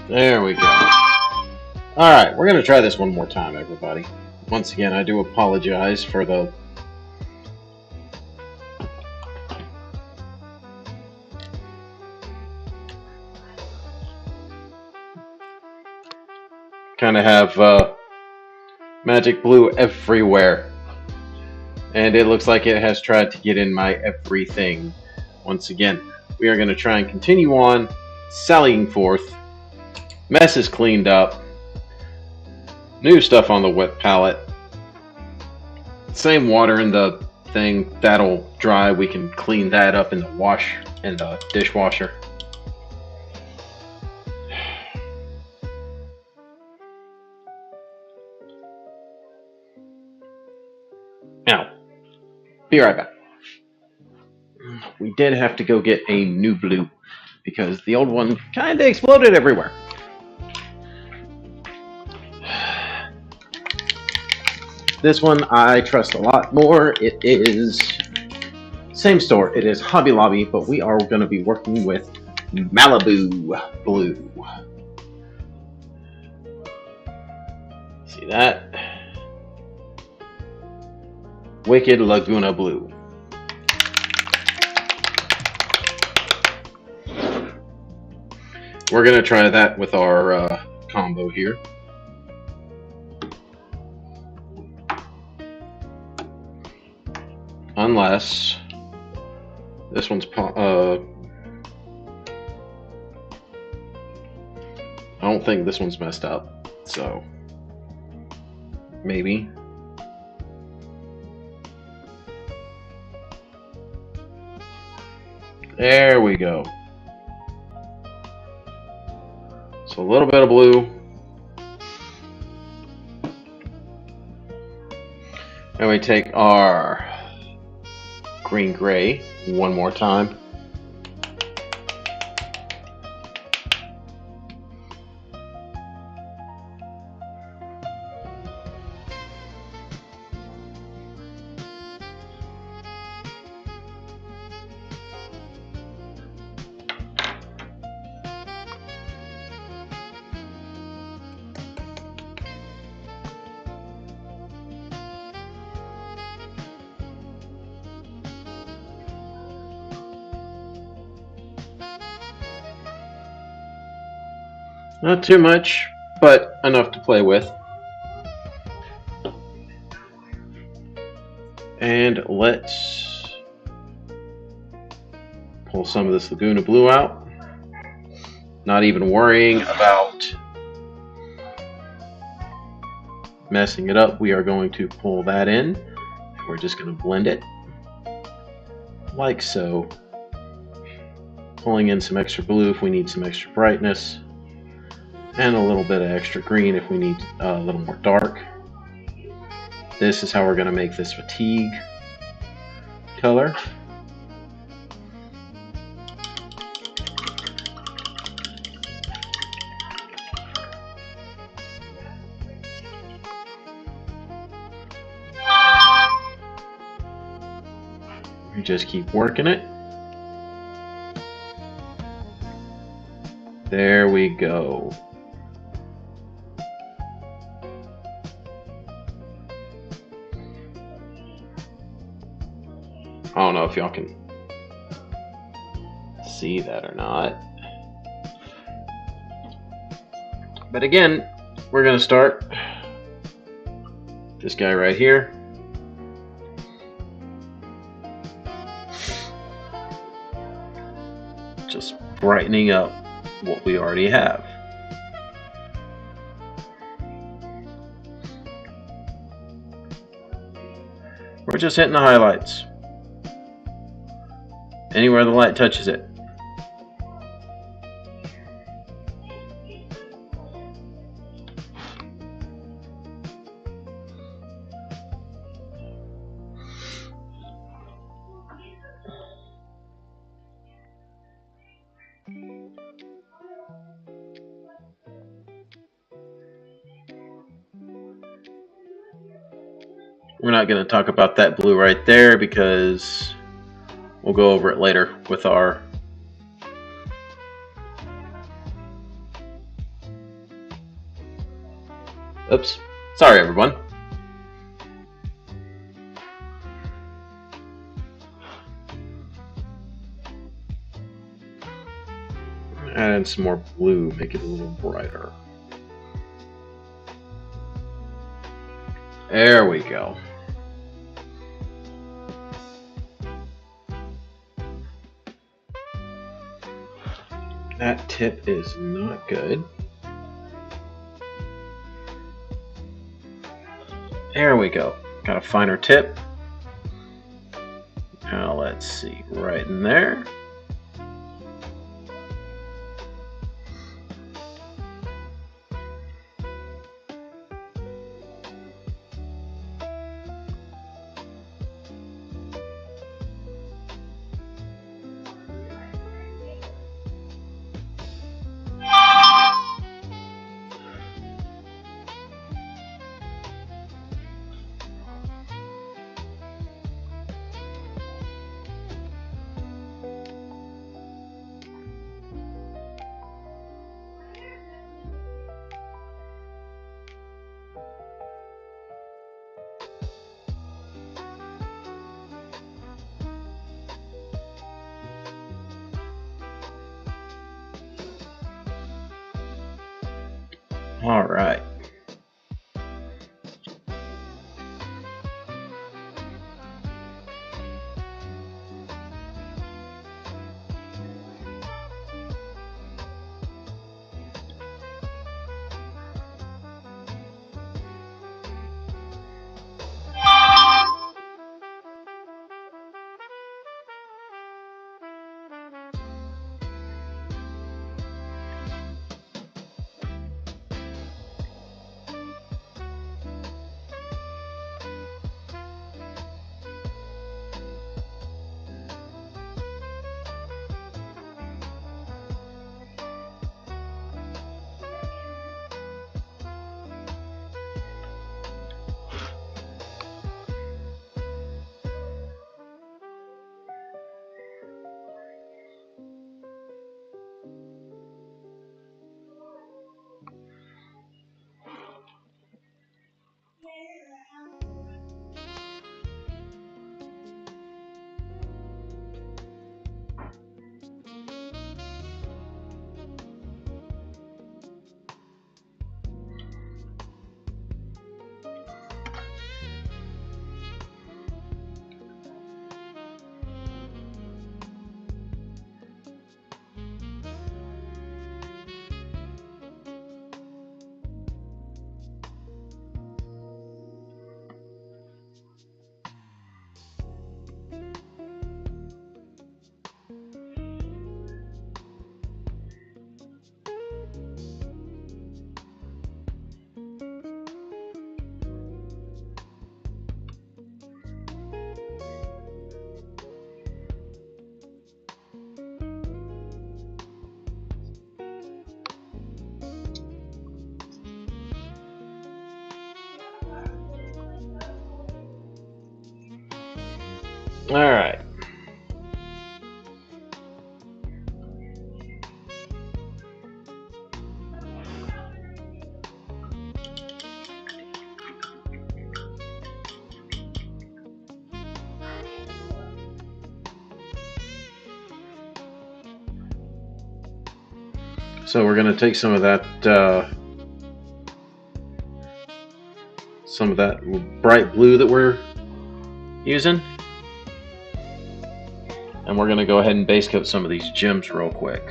There we go. Alright, we're going to try this one more time, everybody. Once again, I do apologize for the... kind of have magic blue everywhere. And it looks like it has tried to get in my everything. Once again, we are going to try and continue on, sallying forth. Mess is cleaned up. New stuff on the wet palette. Same water in the thing. That'll dry. We can clean that up in the wash in the dishwasher. Now, be right back. We did have to go get a new blue because the old one kind of exploded everywhere. This one I trust a lot more. It is same store. It is Hobby Lobby, but we are going to be working with Malibu Blue. See that? Wicked Laguna Blue. We're going to try that with our combo here. Unless this one's I don't think this one's messed up, so maybe. There we go. So a little bit of blue. And we take our green gray one more time. Not too much, but enough to play with. And let's pull some of this Laguna Blue out. Not even worrying about messing it up. We are going to pull that in. We're just going to blend it like so. Pulling in some extra blue if we need some extra brightness. And a little bit of extra green if we need a little more dark. This is how we're going to make this fatigue color. We just keep working it. There we go. I don't know if y'all can see that or not. But again, we're going to start this guy right here. Just brightening up what we already have. We're just hitting the highlights. Anywhere the light touches it. We're not going to talk about that blue right there because we'll go over it later with our Oops. Sorry, everyone. Add in some more blue, make it a little brighter. There we go. That tip is not good. There we go. Got a finer tip. Now let's see, right in there. All right. All right. So we're going to take some of that bright blue that we're using, and we're going to go ahead and base coat some of these gems real quick.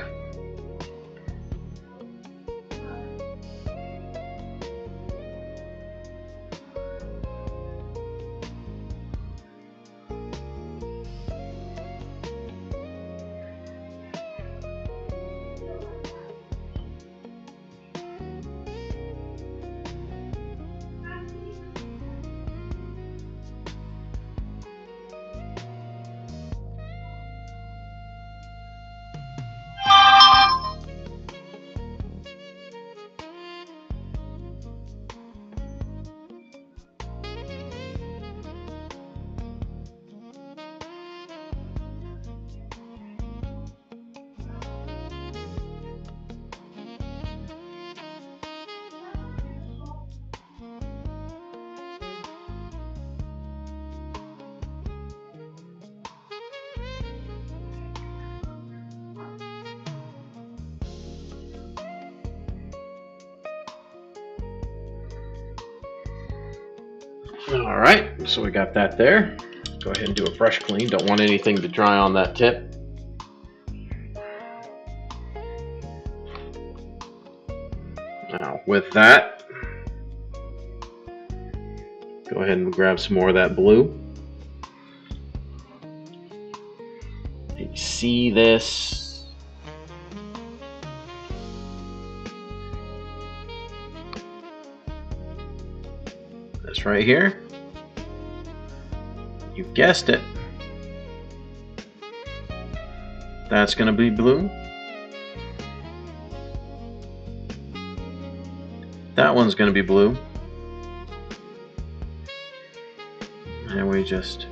Alright, so we got that there. Go ahead and do a brush clean. Don't want anything to dry on that tip. Now, with that, go ahead and grab some more of that blue. You see this? This right here. You guessed it. That's going to be blue. That one's going to be blue. And we just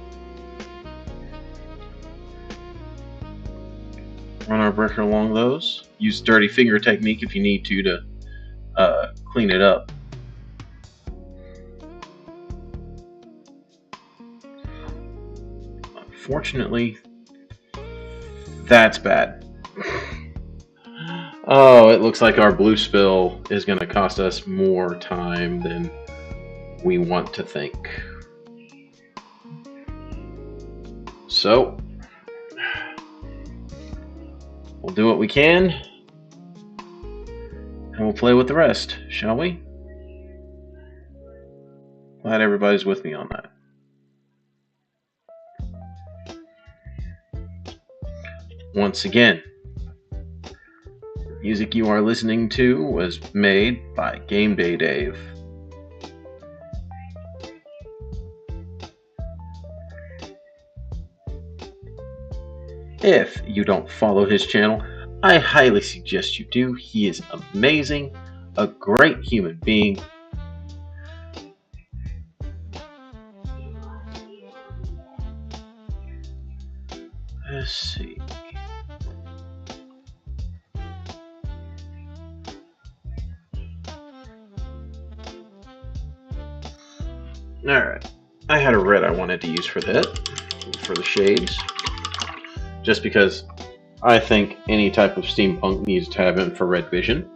run our breaker along those. Use dirty finger technique if you need to clean it up. Unfortunately, that's bad. Oh, it looks like our blue spill is going to cost us more time than we want to think. So, we'll do what we can, and we'll play with the rest, shall we? Glad everybody's with me on that. Once again, the music you are listening to was made by Game Day Dave. If you don't follow his channel, I highly suggest you do. He is amazing, a great human being. Let's see. Alright, I had a red I wanted to use for that, for the shades, just because I think any type of steampunk needs to have infrared vision.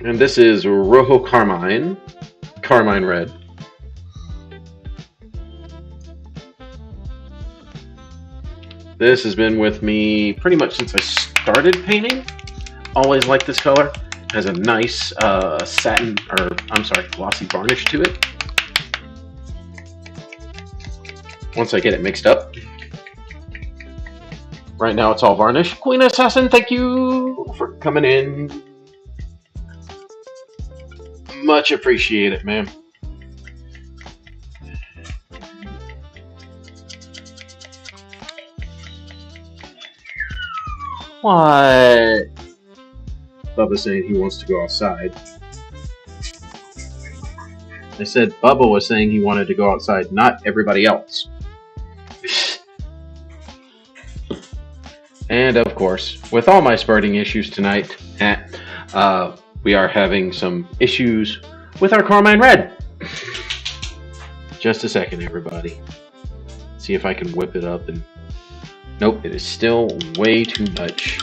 And this is Rojo Carmine Red. This has been with me pretty much since I started painting. Always liked this color. Has a nice glossy varnish to it. Once I get it mixed up. Right now it's all varnish. Queen Assassin, thank you for coming in. Much appreciated, ma'am. What? Bubba's saying he wants to go outside. I said Bubba was saying he wanted to go outside, not everybody else. And of course, with all my spurting issues tonight, we are having some issues with our Carmine Red. Just a second, everybody. See if I can whip it up and... Nope, it is still way too much.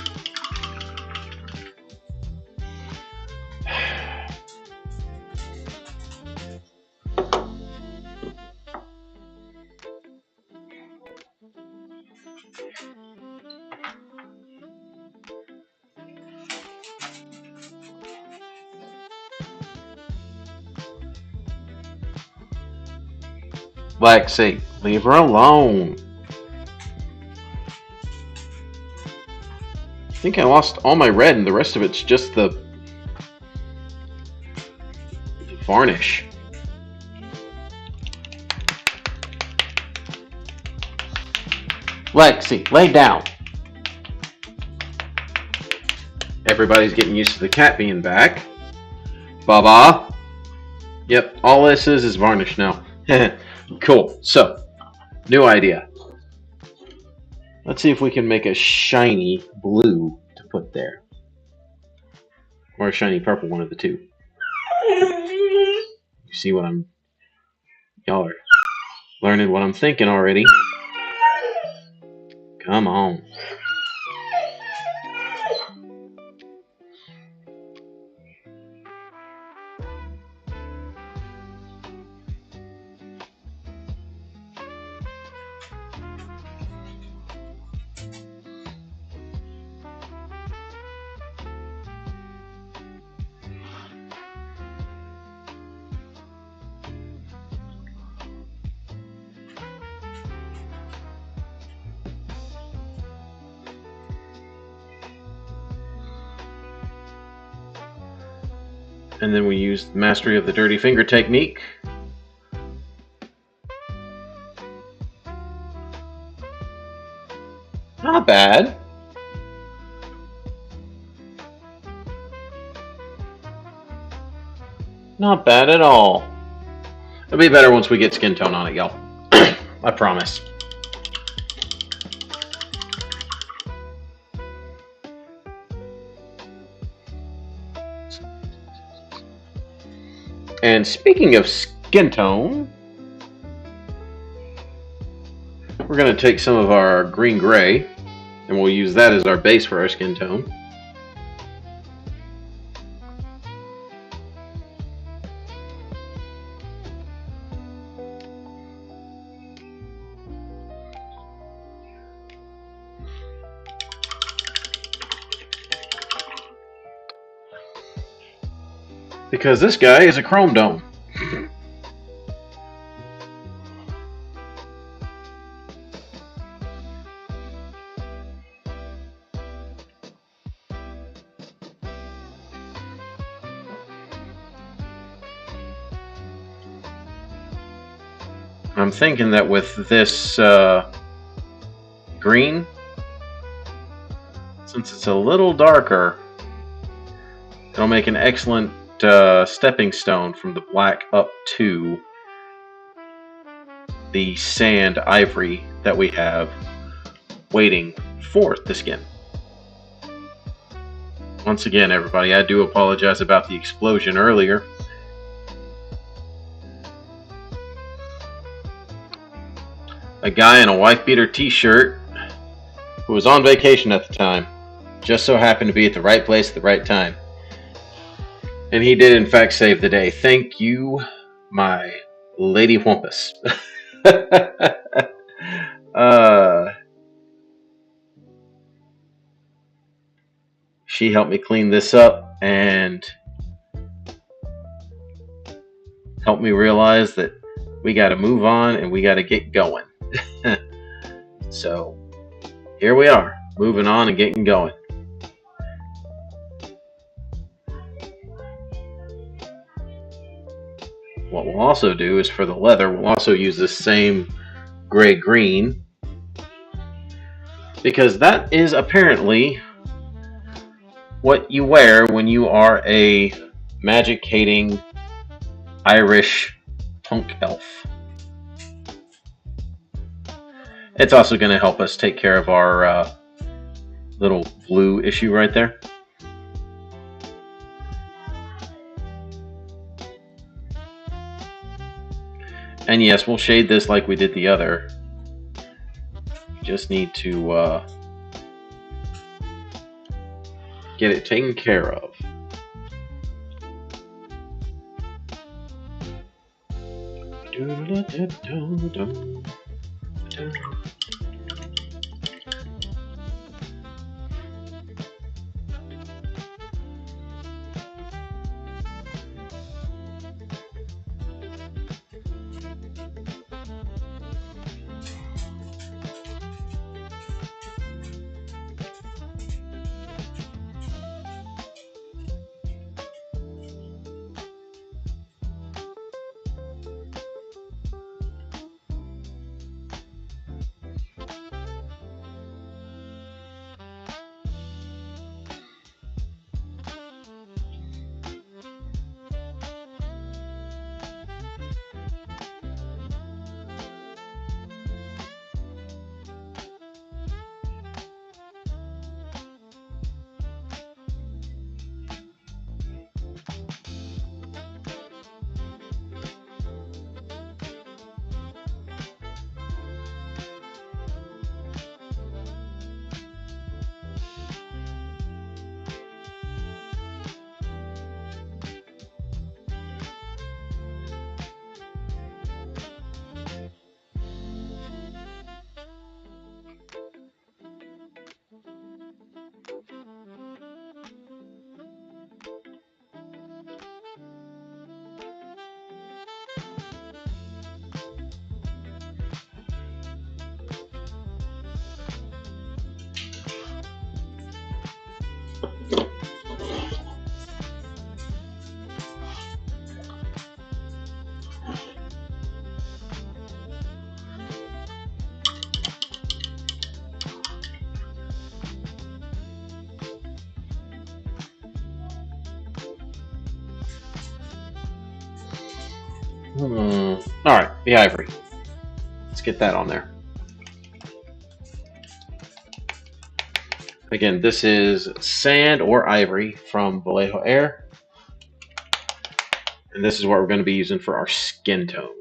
Lexi, leave her alone. I think I lost all my red and the rest of it's just the varnish. Lexi, lay down. Everybody's getting used to the cat being back. Baba. Yep, all this is varnish now. Cool. So, new idea. Let's see if we can make a shiny blue to put there. Or a shiny purple, one of the two. You see what y'all are learning what I'm thinking already. Come on. And then we use the mastery of the dirty finger technique. Not bad. Not bad at all. It'll be better once we get skin tone on it, y'all. I promise. And speaking of skin tone, we're going to take some of our green gray and we'll use that as our base for our skin tone. Because this guy is a chrome dome. I'm thinking that with this green, since it's a little darker, it'll make an excellent stepping stone from the black up to the sand ivory that we have waiting for the skin. Once again, everybody, I do apologize about the explosion earlier. A guy in a wife beater t-shirt who was on vacation at the time just so happened to be at the right place at the right time. And he did, in fact, save the day. Thank you, my lady Whumpus. She helped me clean this up and helped me realize that we got to move on and we got to get going. So, here we are, moving on and getting going. What we'll also do is for the leather, we'll also use this same gray-green, because that is apparently what you wear when you are a magic-hating Irish punk elf. It's also going to help us take care of our little blue issue right there. And yes, we'll shade this like we did the other. We just need to get it taken care of. Alright, the ivory. Let's get that on there. Again, this is sand or ivory from Vallejo Air. And this is what we're going to be using for our skin tone.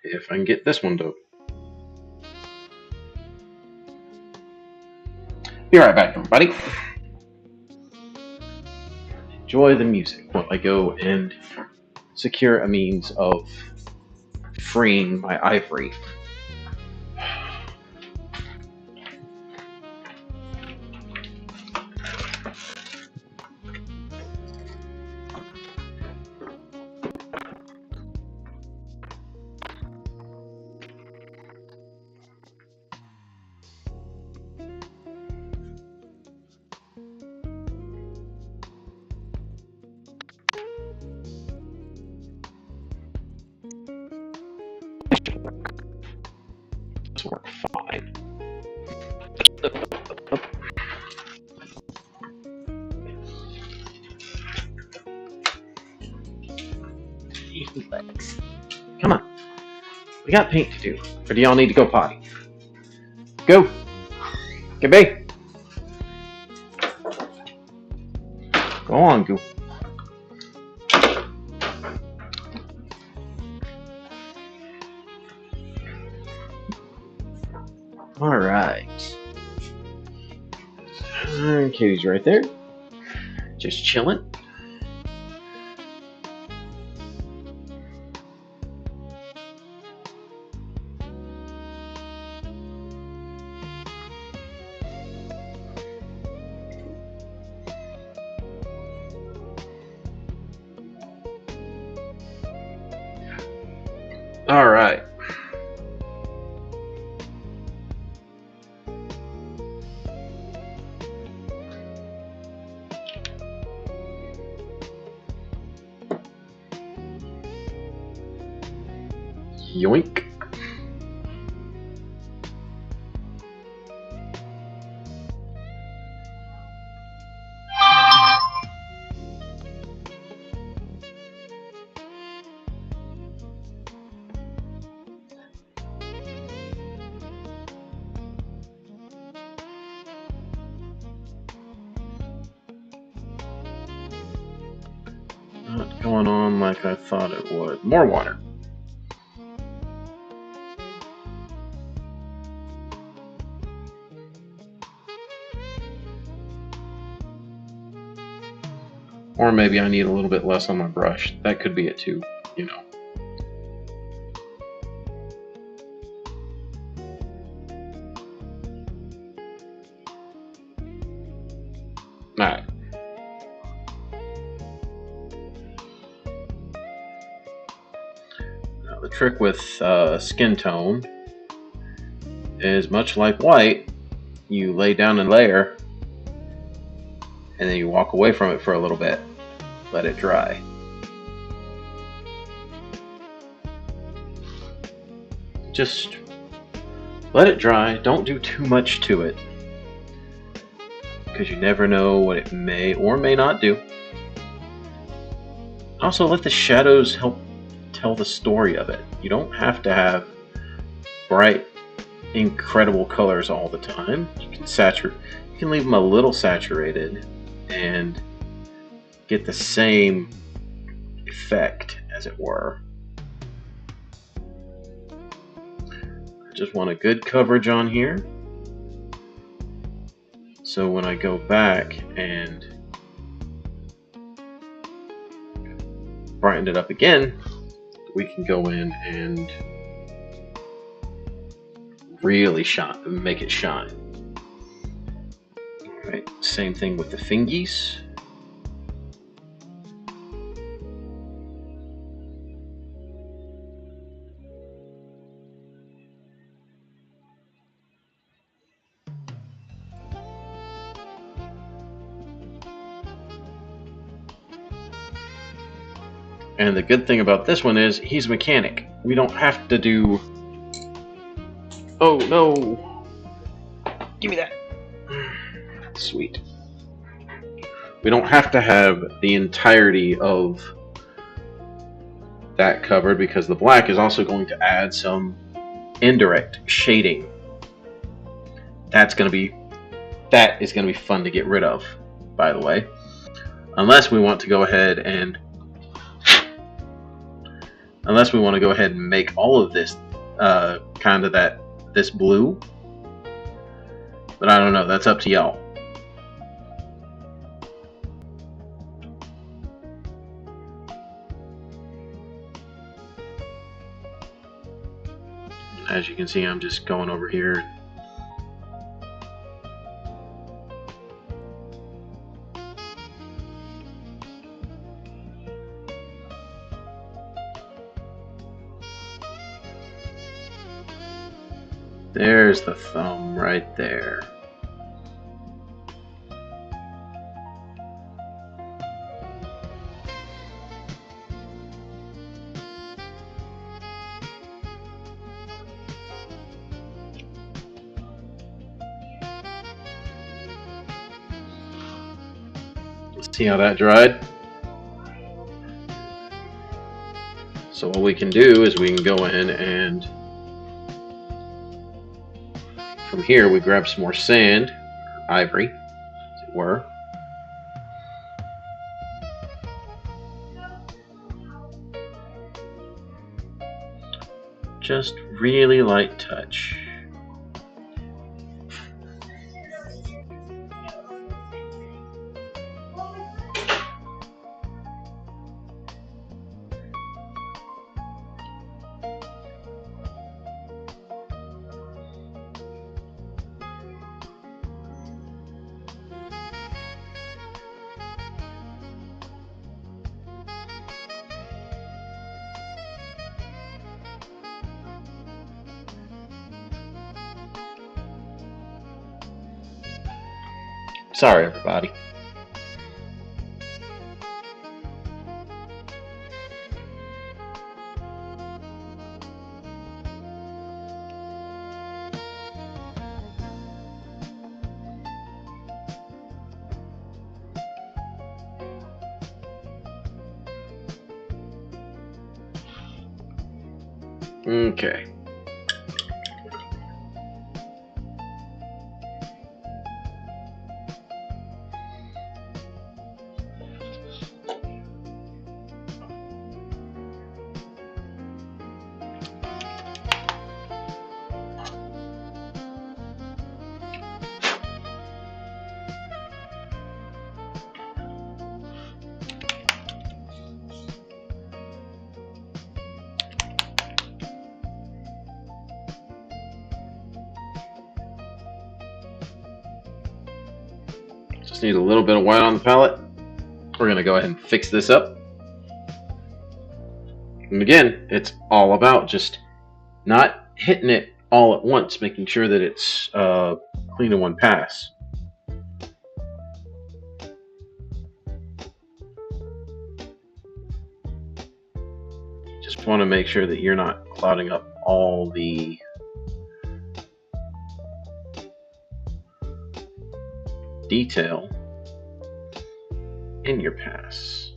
If I can get this one to... Be right back, everybody. Enjoy the music while I go and secure a means of freeing my ivory. This will work fine. Come on. We got paint to do. Or do y'all need to go potty? Go! Get back! Go on, Goo. Alright. Katie's right there. Just chilling. Alright. Yoink. Not going on like I thought it would. More water. Or maybe I need a little bit less on my brush. That could be it too, you know. Alright. Now the trick with skin tone is much like white. You lay down a layer and then you walk away from it for a little bit. Let it dry. Just let it dry. Don't do too much to it, because you never know what it may or may not do. Also, let the shadows help tell the story of it. You don't have to have bright, incredible colors all the time. You can leave them a little saturated and get the same effect, as it were. I just want a good coverage on here, so when I go back and brighten it up again, we can go in and really make it shine. Alright, same thing with the fingies. And the good thing about this one is he's a mechanic. We don't have to do... Oh no! Give me that! Sweet. We don't have to have the entirety of that covered, because the black is also going to add some indirect shading. That is going to be fun to get rid of, by the way. Unless we want to go ahead and make all of this kind of this blue. But I don't know, that's up to y'all. As you can see, I'm just going over here. There's the thumb right there. Let's see how that dried. So what we can do is we can go in and from here we grab some more sand, ivory, as it were. Just really light touch. Sorry, everybody. Okay. Just need a little bit of white on the palette. We're going to go ahead and fix this up. And again, it's all about just not hitting it all at once, making sure that it's clean in one pass. Just want to make sure that you're not clouding up all the detail in your pass.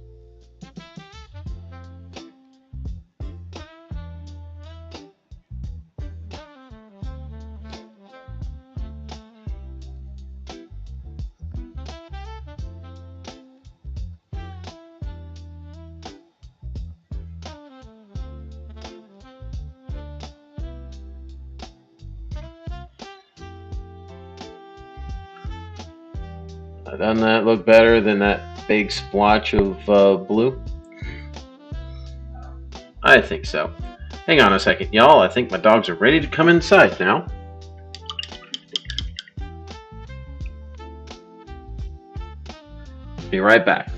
Doesn't that look better than that big splotch of blue? I think so. Hang on a second, y'all. I think my dogs are ready to come inside now. Be right back.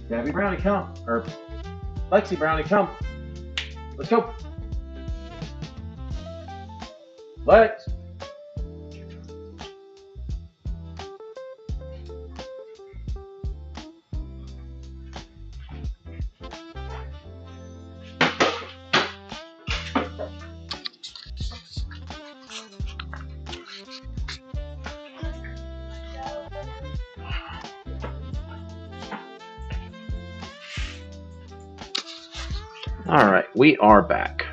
Gabby Brownie, come. Or Lexi Brownie, come. Let's go. Lex. Alright, we are back.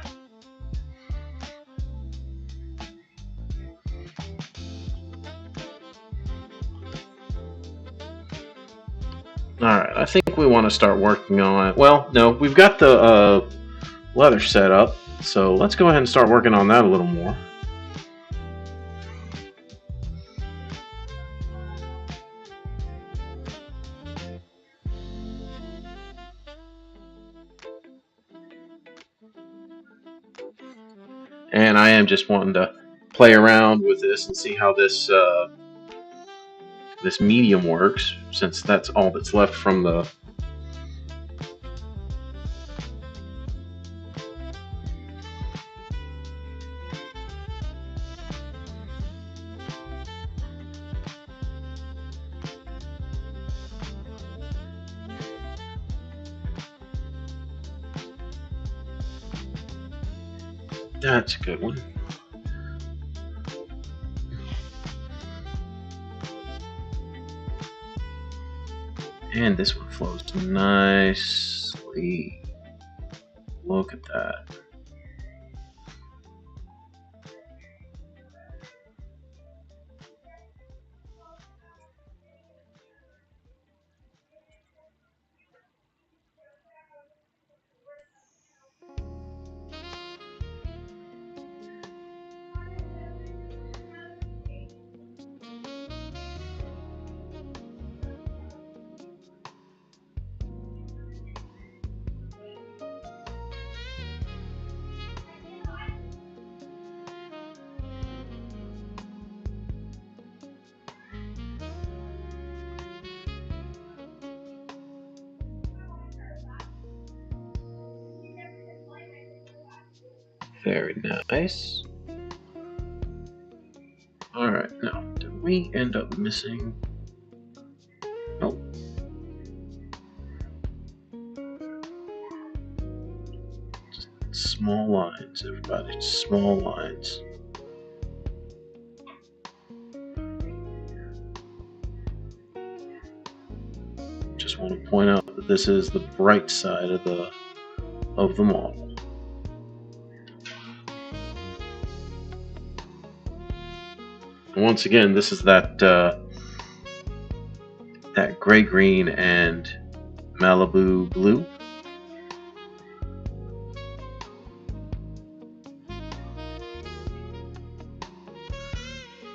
Alright, I think we want to start working on... Well, no, we've got the leather set up, so let's go ahead and start working on that a little more. And I am just wanting to play around with this and see how this this medium works, since that's all that's left from the... That's a good one. And this one flows nicely. Look at that. Very nice. Alright, now, did we end up missing? Nope. Just small lines, everybody. Small lines. Just want to point out that this is the bright side of the model. Once again, this is that that gray green and Malibu blue.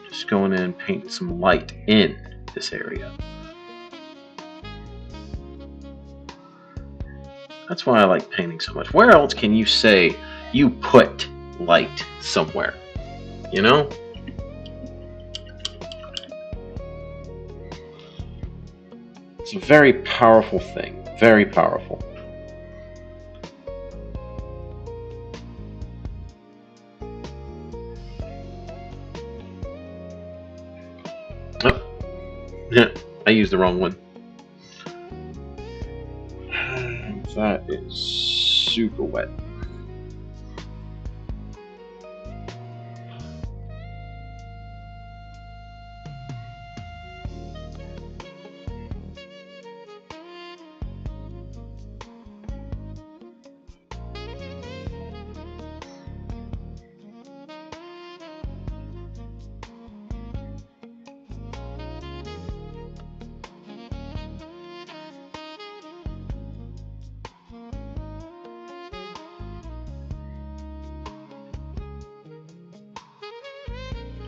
Just going in and painting some light in this area. That's why I like painting so much. Where else can you say you put light somewhere? You know? It's a very powerful thing. Very powerful. Oh. I used the wrong one. That is super wet.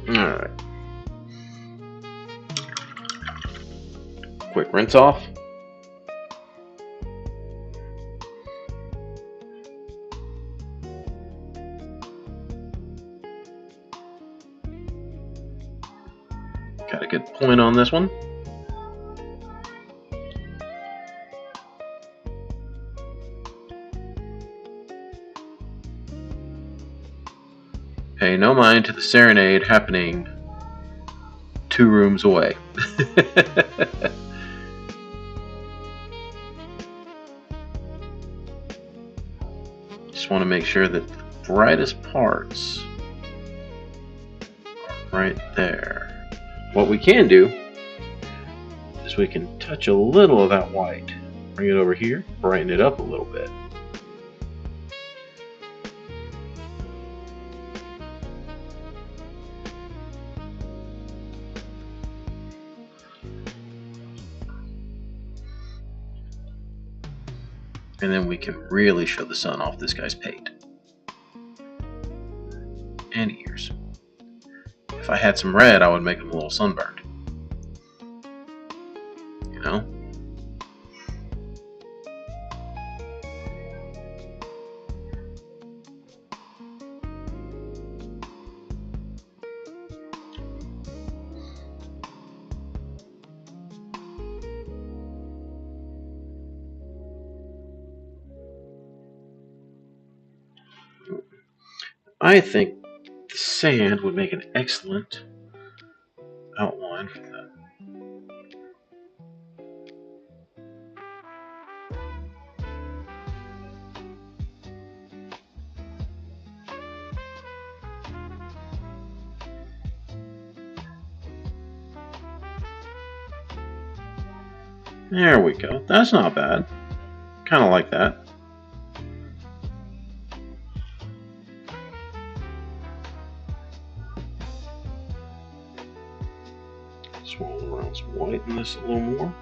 Alright. Quick rinse off. Got a good point on this one. Pay no mind to the serenade happening 2 rooms away. Just want to make sure that the brightest parts are right there. What we can do is we can touch a little of that white. Bring it over here, brighten it up a little bit. And then we can really show the sun off this guy's pate. And ears. If I had some red, I would make him a little sunburned. You know? I think the sand would make an excellent outline for that. There we go. That's not bad. Kind of like that. Swirl around some white in this a little more.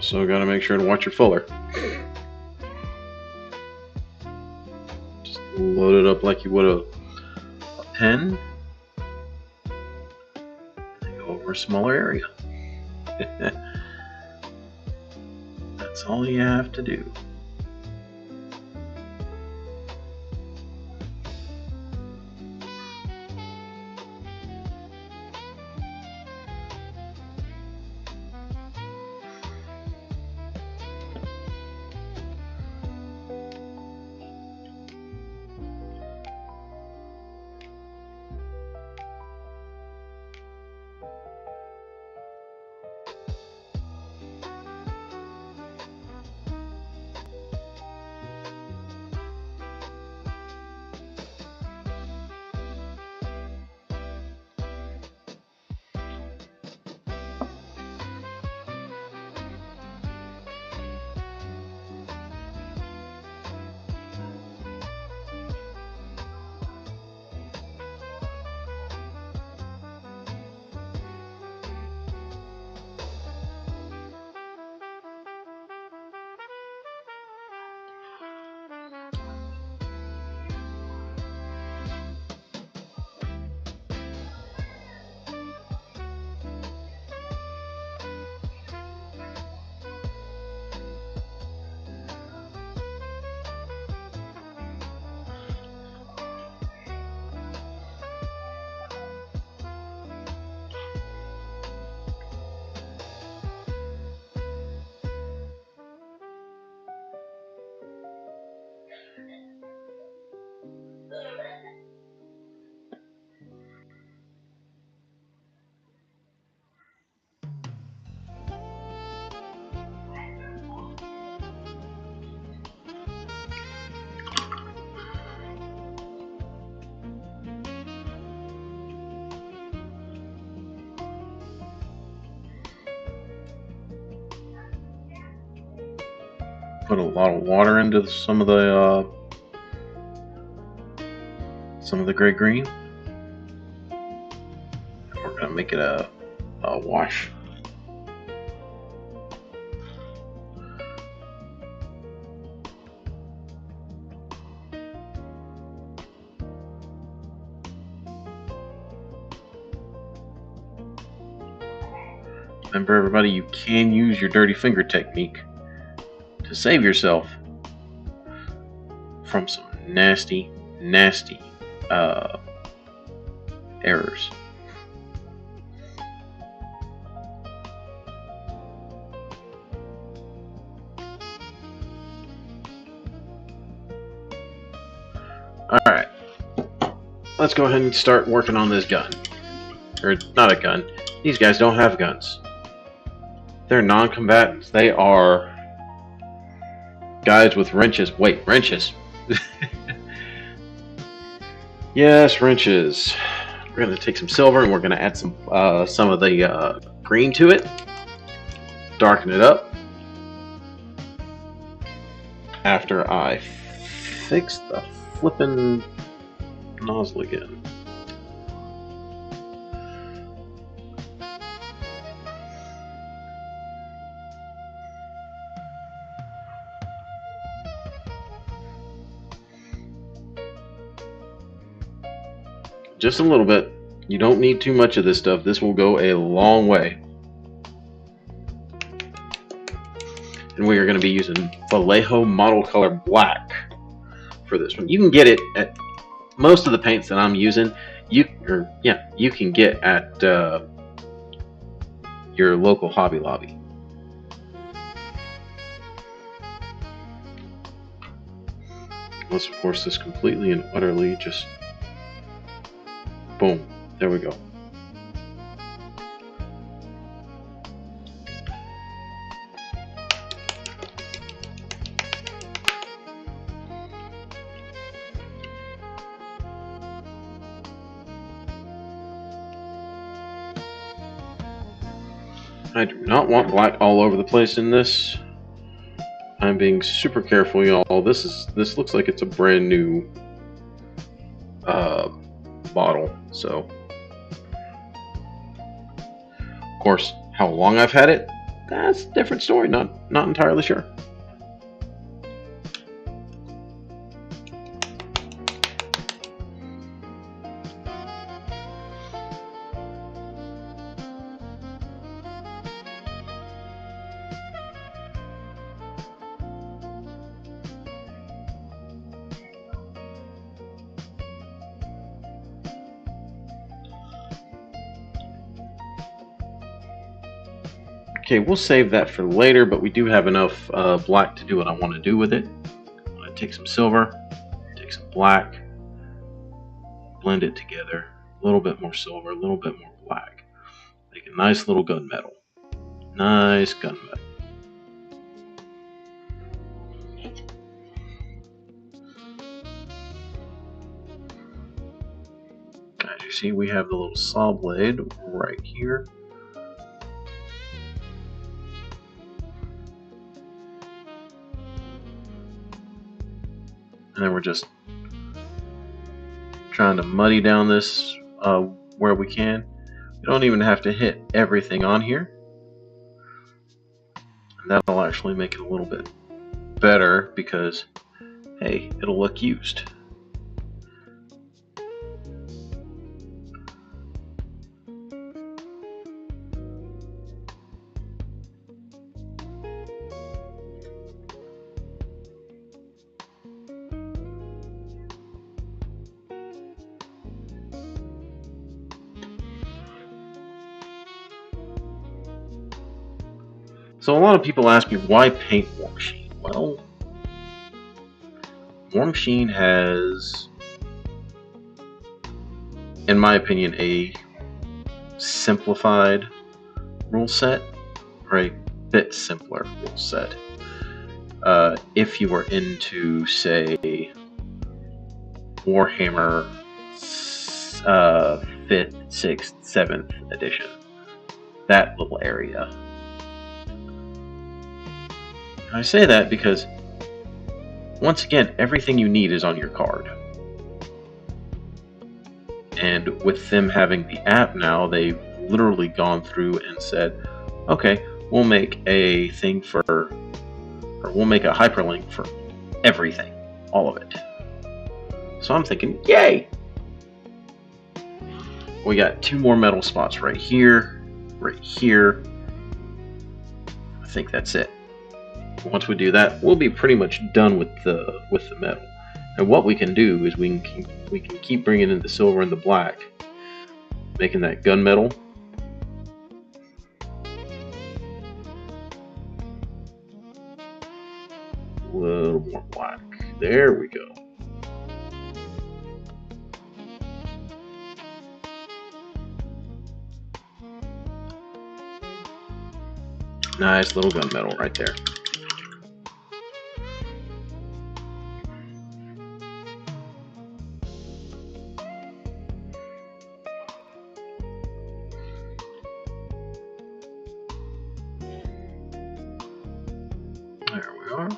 So got to make sure to watch your fuller. Just load it up like you would a pen. And go over a smaller area. That's all you have to do. Put a lot of water into some of the gray green. We're gonna make it a wash. Remember, everybody, you can use your dirty finger technique to save yourself from some nasty, nasty errors. Alright, let's go ahead and start working on this gun. Or, not a gun. These guys don't have guns. They're non-combatants. They are guys with wrenches. Wait, wrenches. Yes, wrenches. We're going to take some silver and we're going to add some of the green to it. Darken it up. after I fix the flippin' nozzle again. Just a little bit. You don't need too much of this stuff. This will go a long way. And we are going to be using Vallejo Model Color Black for this one. You can get it at most of the paints that I'm using. You can get at your local Hobby Lobby. Let's force this completely and utterly just boom. There we go. I do not want black all over the place in this. I'm being super careful, y'all. This looks like it's a brand new bottle. So, of course, how long I've had it, that's a different story. Not entirely sure. Okay, we'll save that for later, but we do have enough black to do what I want to do with it. I'm going to take some silver, take some black, blend it together. A little bit more silver, a little bit more black. Make a nice little gunmetal. Nice gunmetal. As you see, we have the little saw blade right here. And then we're just trying to muddy down this where we can. You don't even have to hit everything on here. And that'll actually make it a little bit better because, hey, it'll look used. So a lot of people ask me, why paint War Machine? Well, War Machine has, in my opinion, a simplified rule set, or a bit simpler rule set. If you were into, say, Warhammer 5th, 6th, 7th edition, that little area. I say that because, once again, everything you need is on your card. And with them having the app now, they've literally gone through and said, okay, we'll make a thing for, or we'll make a hyperlink for everything, all of it. So I'm thinking, yay! We got 2 more metal spots right here, right here. I think that's it. Once we do that, we'll be pretty much done with the metal. And what we can do is we can keep bringing in the silver and the black, making that gunmetal. A little more black. There we go. Nice little gunmetal right there. There we are.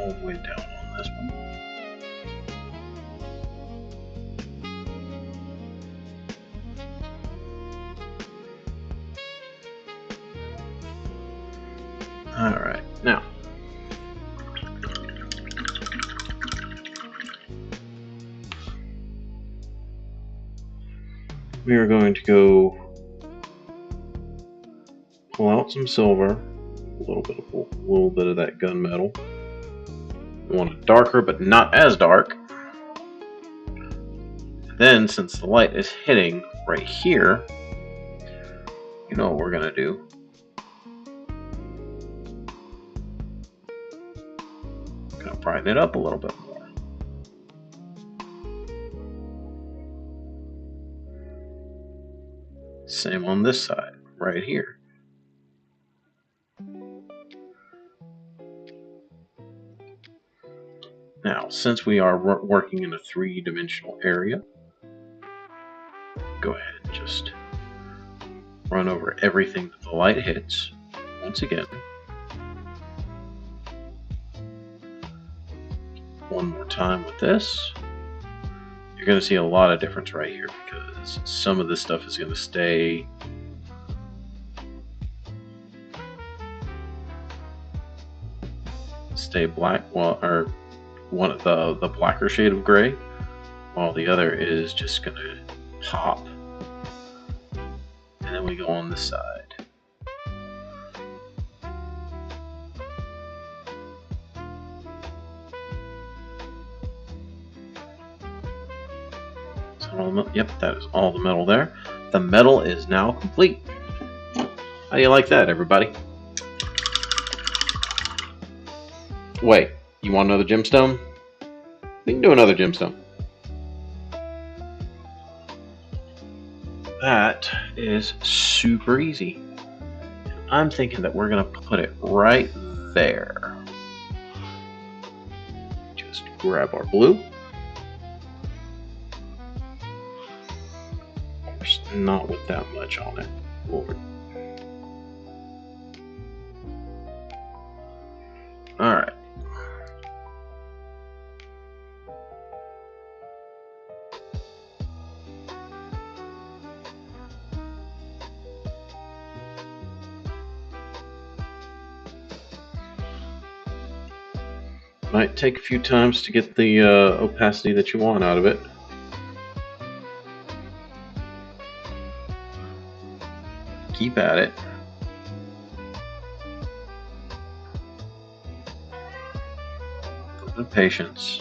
all the way down on this one. Alright, now we are going to go pull out some silver, a little bit of that gunmetal. We want it darker, but not as dark. And then, since the light is hitting right here, you know what we're gonna do. I'm gonna brighten it up a little bit more. Same on this side, right here. Now, since we are working in a three-dimensional area, go ahead and just run over everything that the light hits once again. One more time with this. You're going to see a lot of difference right here because some of this stuff is going to stay black, or one of the blacker shade of gray, while the other is just going to pop. And then we go on this side. Yep, that is all the metal there. The metal is now complete. How do you like that, everybody? Wait, you want another gemstone? We can do another gemstone. That is super easy. I'm thinking that we're going to put it right there. Just grab our blue. Of course, not with that much on it. Lord. Alright. Might take a few times to get the opacity that you want out of it. Keep at it. A little bit of patience.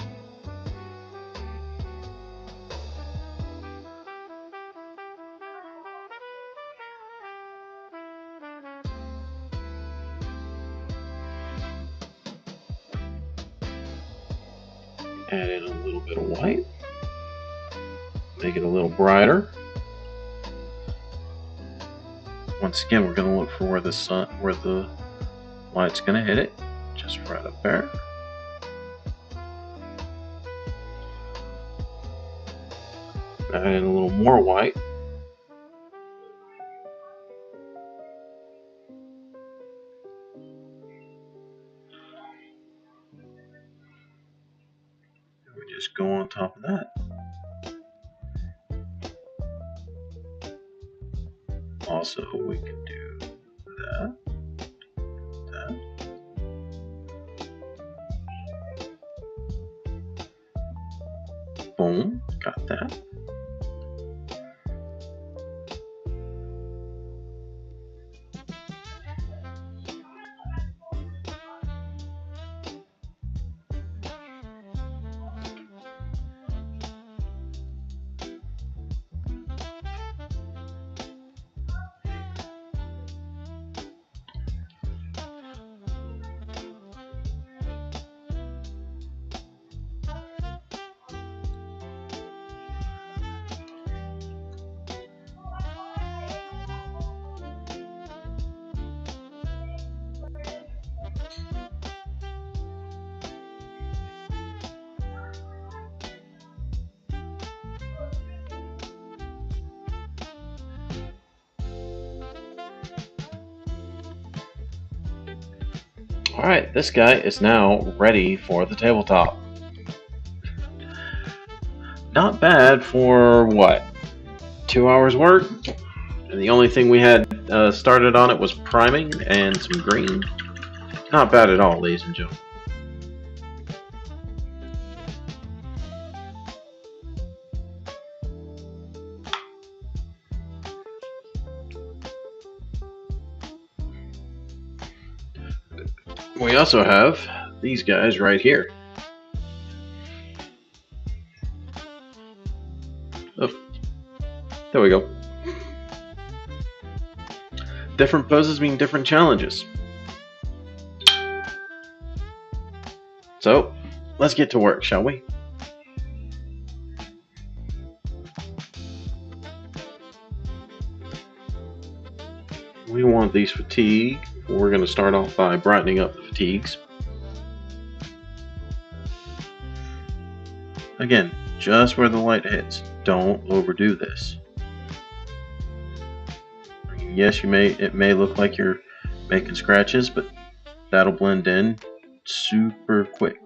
Add in a little bit of white. Make it a little brighter. Once again, we're going to look for where the light's going to hit it. Just right up there. Add in a little more white. We just go on top of that. Also, we can do that, that. Boom, got that. Alright, this guy is now ready for the tabletop. Not bad for, what, 2 hours work? And the only thing we had started on it was priming and some green. Not bad at all, ladies and gentlemen. We also have these guys right here. Oh, there we go. Different poses mean different challenges. So, let's get to work, shall we? We want these fatigue. We're going to start off by brightening up the fatigues. Again, just where the light hits. Don't overdo this. Yes, it may look like you're making scratches, but that'll blend in super quick.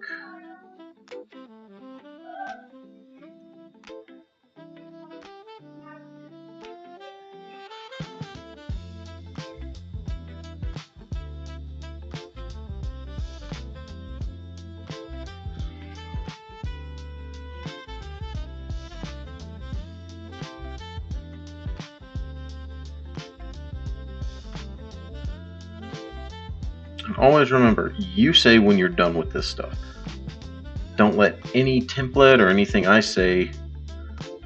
Always remember, you say when you're done with this stuff. Don't let any template or anything I say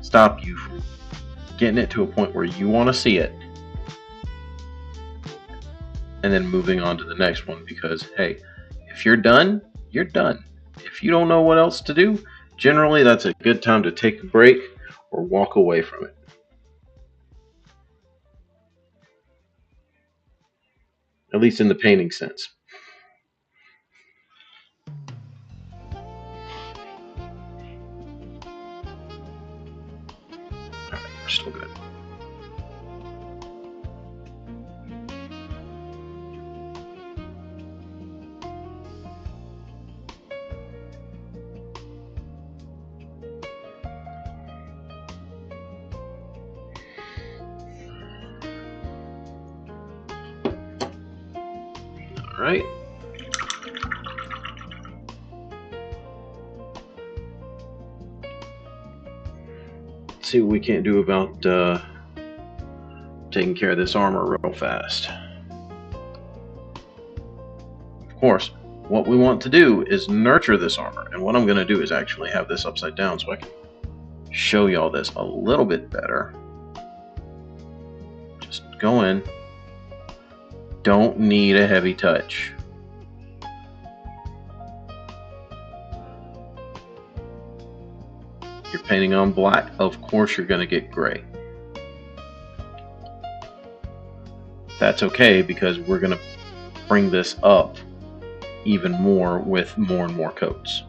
stop you from getting it to a point where you want to see it and then moving on to the next one, because hey, if you're done, you're done. If you don't know what else to do, generally that's a good time to take a break or walk away from it. At least in the painting sense. Alright, we're still good. Alright. Let's see what we can't do about taking care of this armor real fast. Of course, what we want to do is nurture this armor. And what I'm going to do is actually have this upside down so I can show y'all this a little bit better. Just go in. Don't need a heavy touch. You're painting on black, of course you're going to get gray. That's okay, because we're going to bring this up even more with more and more coats.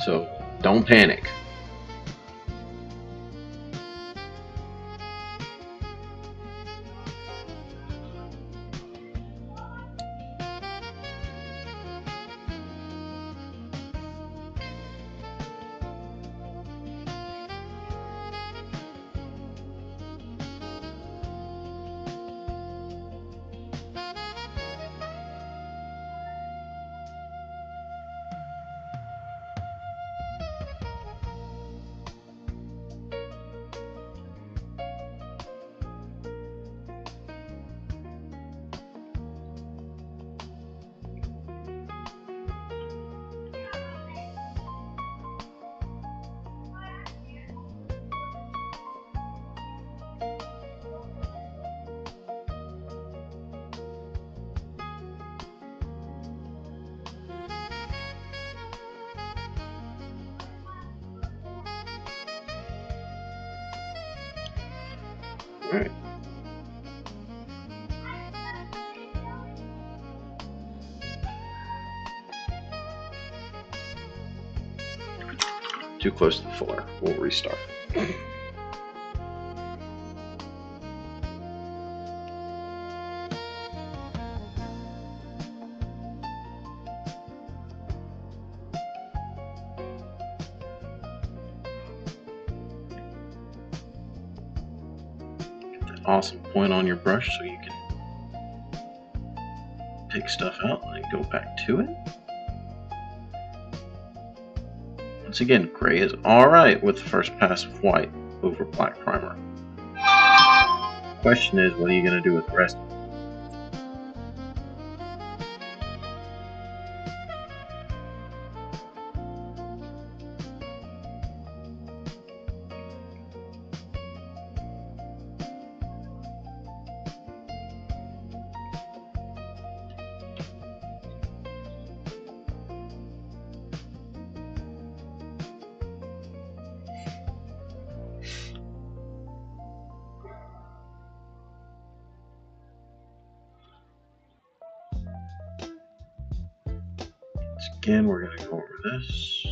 So don't panic. All right. Too close to the floor. We'll restart. awesome point on your brush so you can take stuff out and then go back to it. Once again, gray is alright with the first pass of white over black primer. The question is, what are you going to do with the rest of it? Again, we're going to go over this.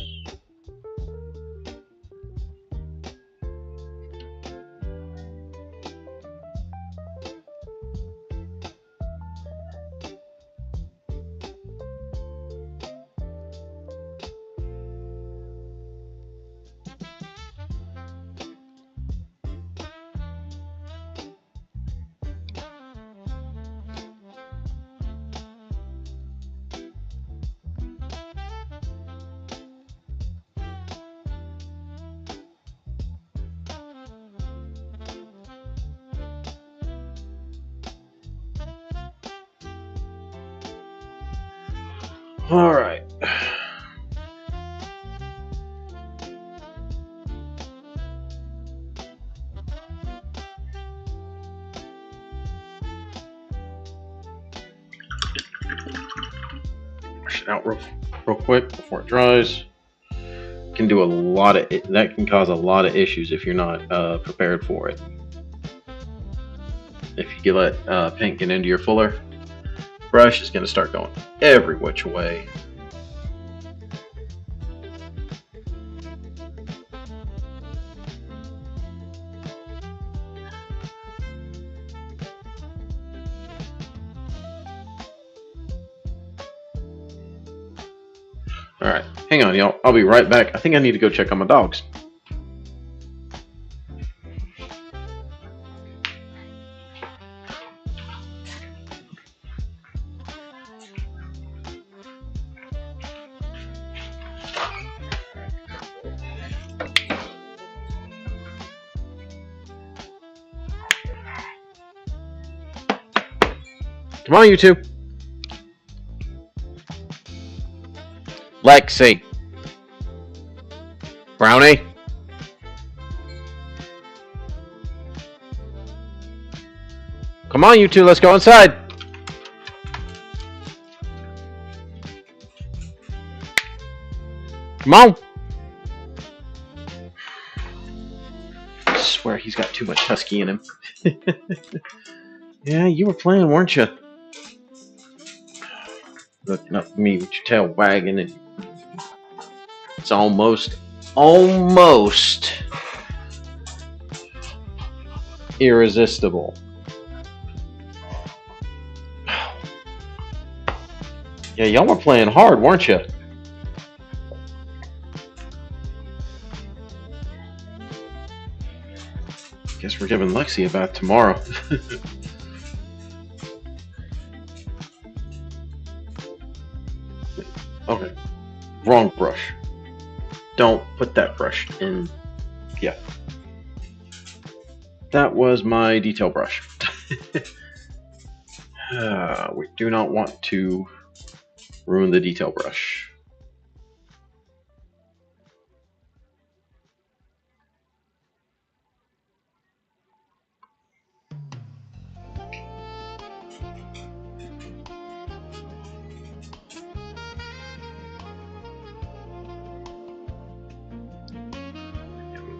All right. Wash it out real quick before it dries. Can do a lot of it. That can cause a lot of issues if you're not prepared for it. If you let paint get into your fuller, brush is going to start going every which way. Alright, hang on y'all, I'll be right back. I think I need to go check on my dogs. Come on, you two. Lexi. Brownie. Come on, you two. Let's go inside. Come on. I swear he's got too much husky in him. Yeah, you were playing, weren't you? Looking up at me with your tail wagging, and it's almost irresistible. Yeah, y'all were playing hard, weren't you? Guess we're giving Lexi a bath tomorrow. Okay, wrong brush. Don't put that brush in. Yeah. That was my detail brush. We do not want to ruin the detail brush.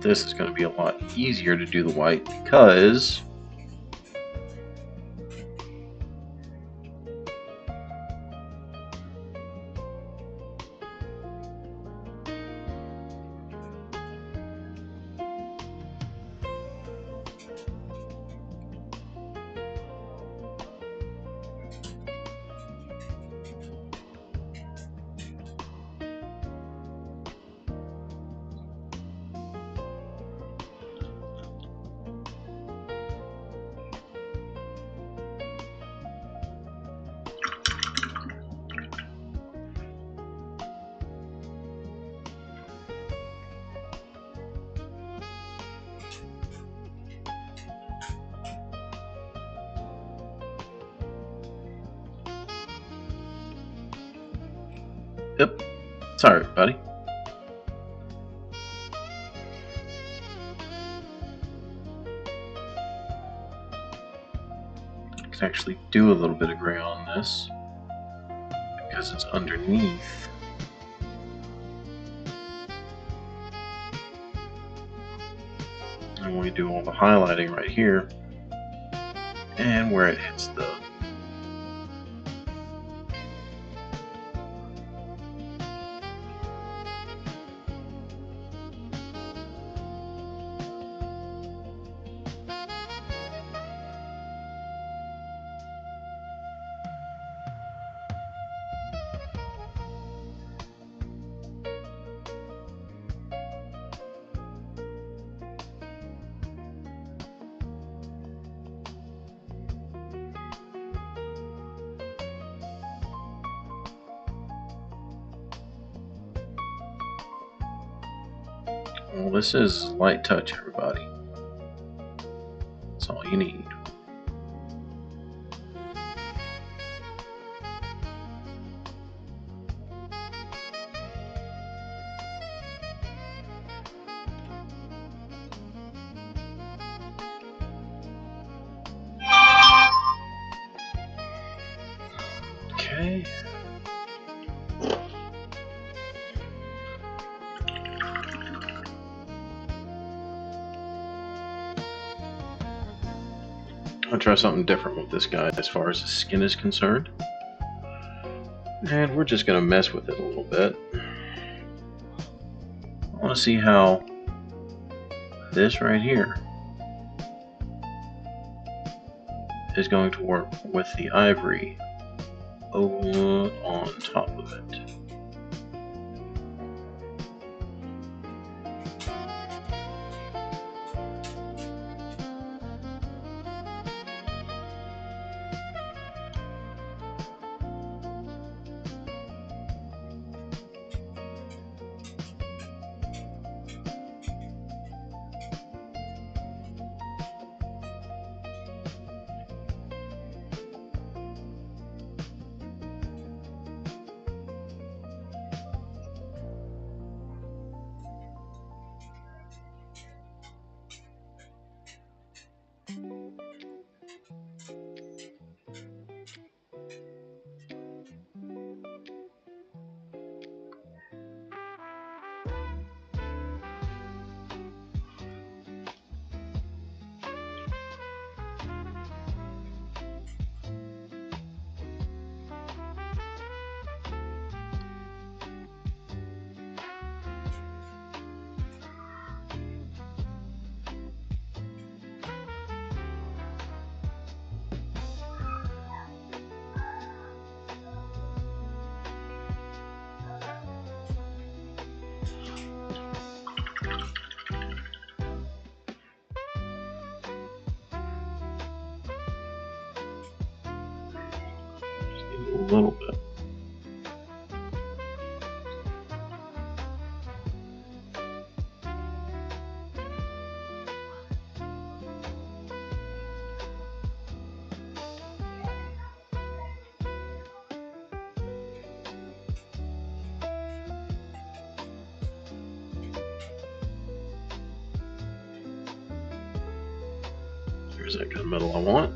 This is going to be a lot easier to do the white because Yep. Sorry, buddy. I can actually do a little bit of gray on this because it's underneath. And we do all the highlighting right here and where it hits the well, this is light touch, everybody. That's all you need. Okay. I'll try something different with this guy as far as his skin is concerned. And we're just going to mess with it a little bit. I want to see how this right here is going to work with the ivory on top of it. A little bit. There's that kind of metal I want.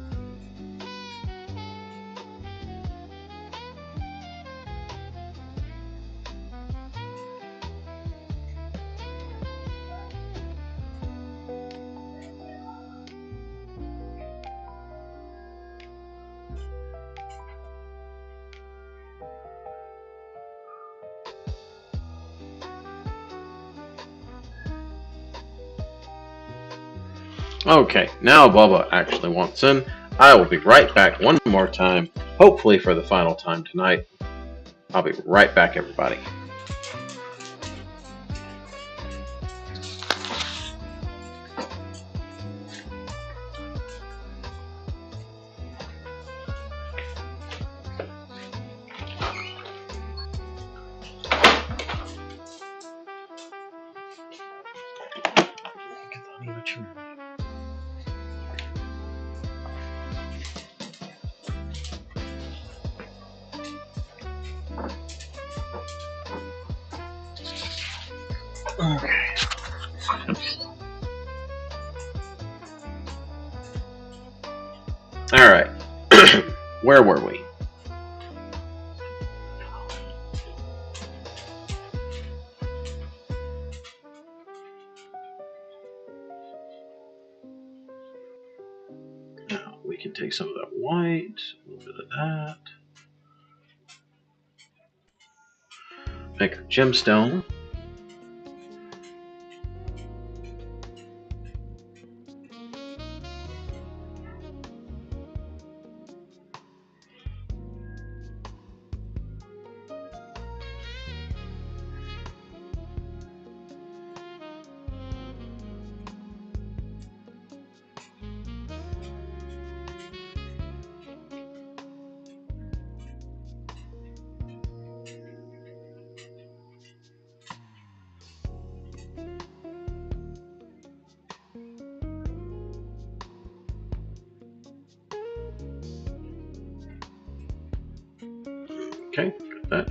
Okay, now Bubba actually wants in. I will be right back one more time, hopefully for the final time tonight. I'll be right back, everybody. Okay. All right. Where were we? Now we can take some of that white, a little bit of that. Make our gemstone. Okay, got that.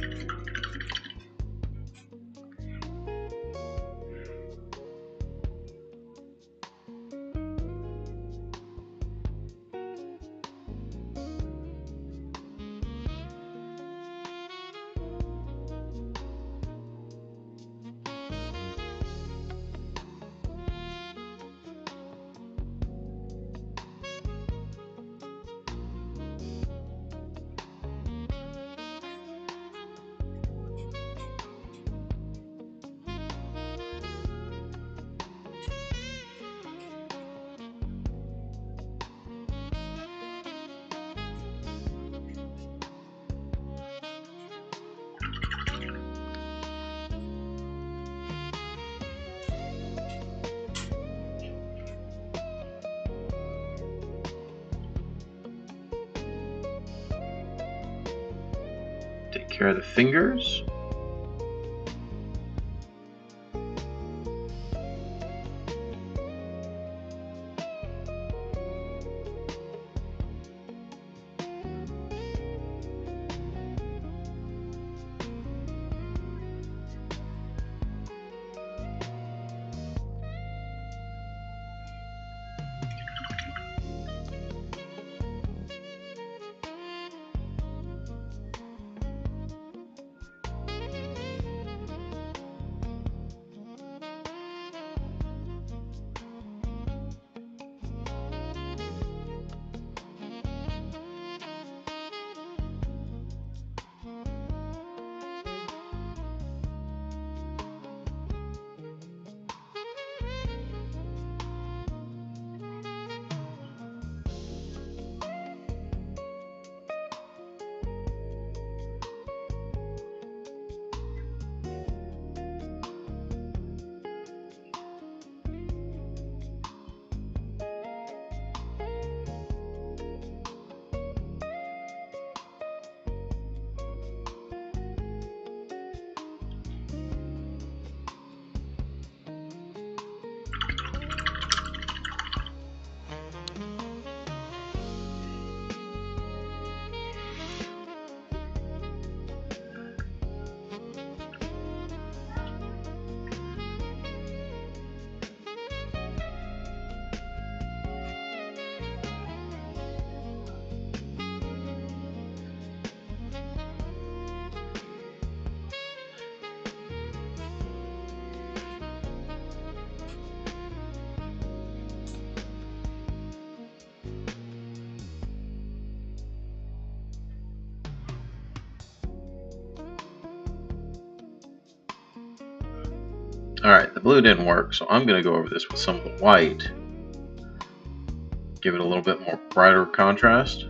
Take care of the fingers. Alright, the blue didn't work, so I'm going to go over this with some of the white. Give it a little bit more brighter contrast.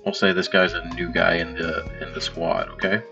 We'll say this guy's a new guy in the squad, okay?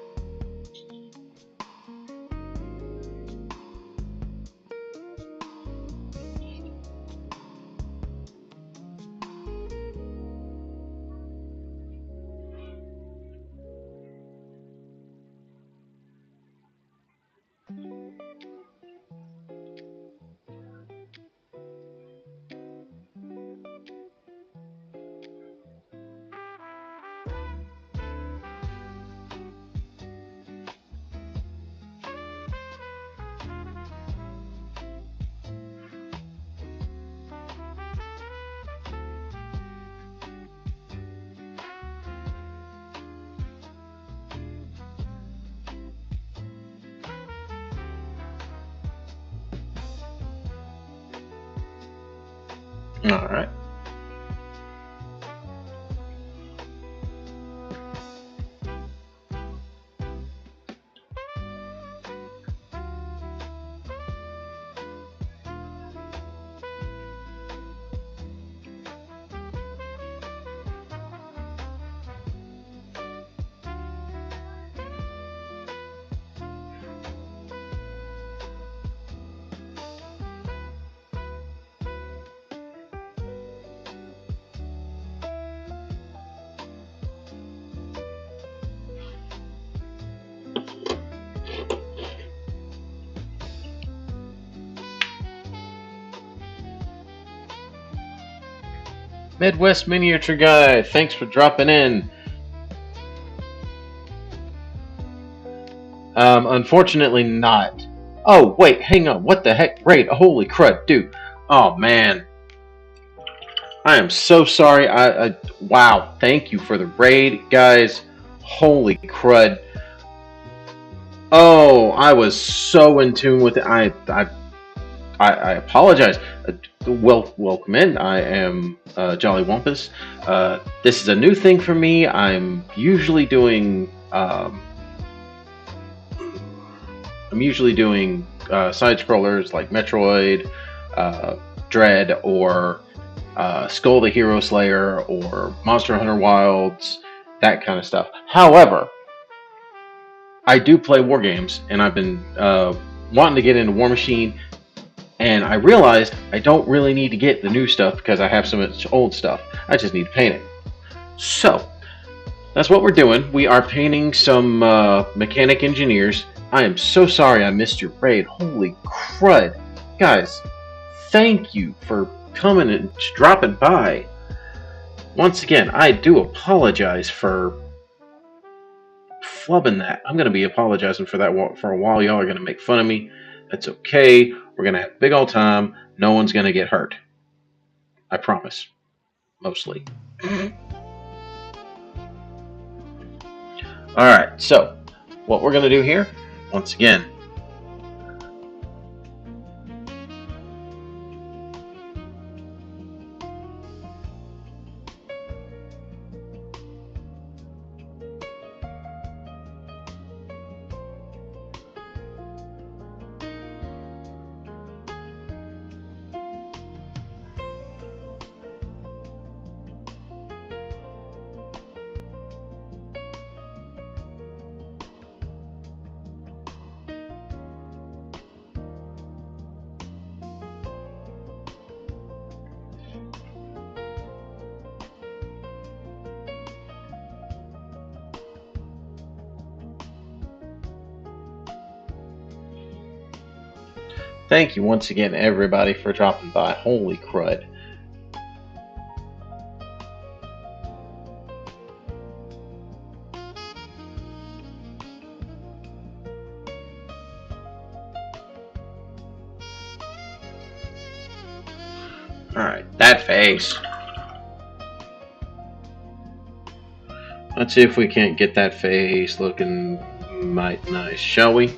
Alright. Midwest Miniature Guy, thanks for dropping in. Unfortunately not. Oh, wait, hang on. What the heck? Raid. Holy crud, dude. Oh, man. I am so sorry. Wow. Thank you for the raid, guys. Holy crud. Oh, I was so in tune with it. I apologize. Welcome in. I am Jolly Whumpus. This is a new thing for me. I'm usually doing side scrollers like Metroid, Dread, or Skull the Hero Slayer, or Monster Hunter Wilds, that kind of stuff. However, I do play war games, and I've been wanting to get into War Machine. And I realized I don't really need to get the new stuff because I have so much old stuff. I just need to paint it. So, that's what we're doing. We are painting some mechanic engineers. I am so sorry I missed your raid. Holy crud. Guys, thank you for coming and dropping by. Once again, I do apologize for flubbing that. I'm going to be apologizing for that for a while. Y'all are going to make fun of me. That's okay. We're going to have a big old time. No one's going to get hurt. I promise. Mostly. Alright, so what we're going to do here, once again, thank you once again, everybody, for dropping by. Holy crud. Alright, that face. Let's see if we can't get that face looking mighty nice, shall we?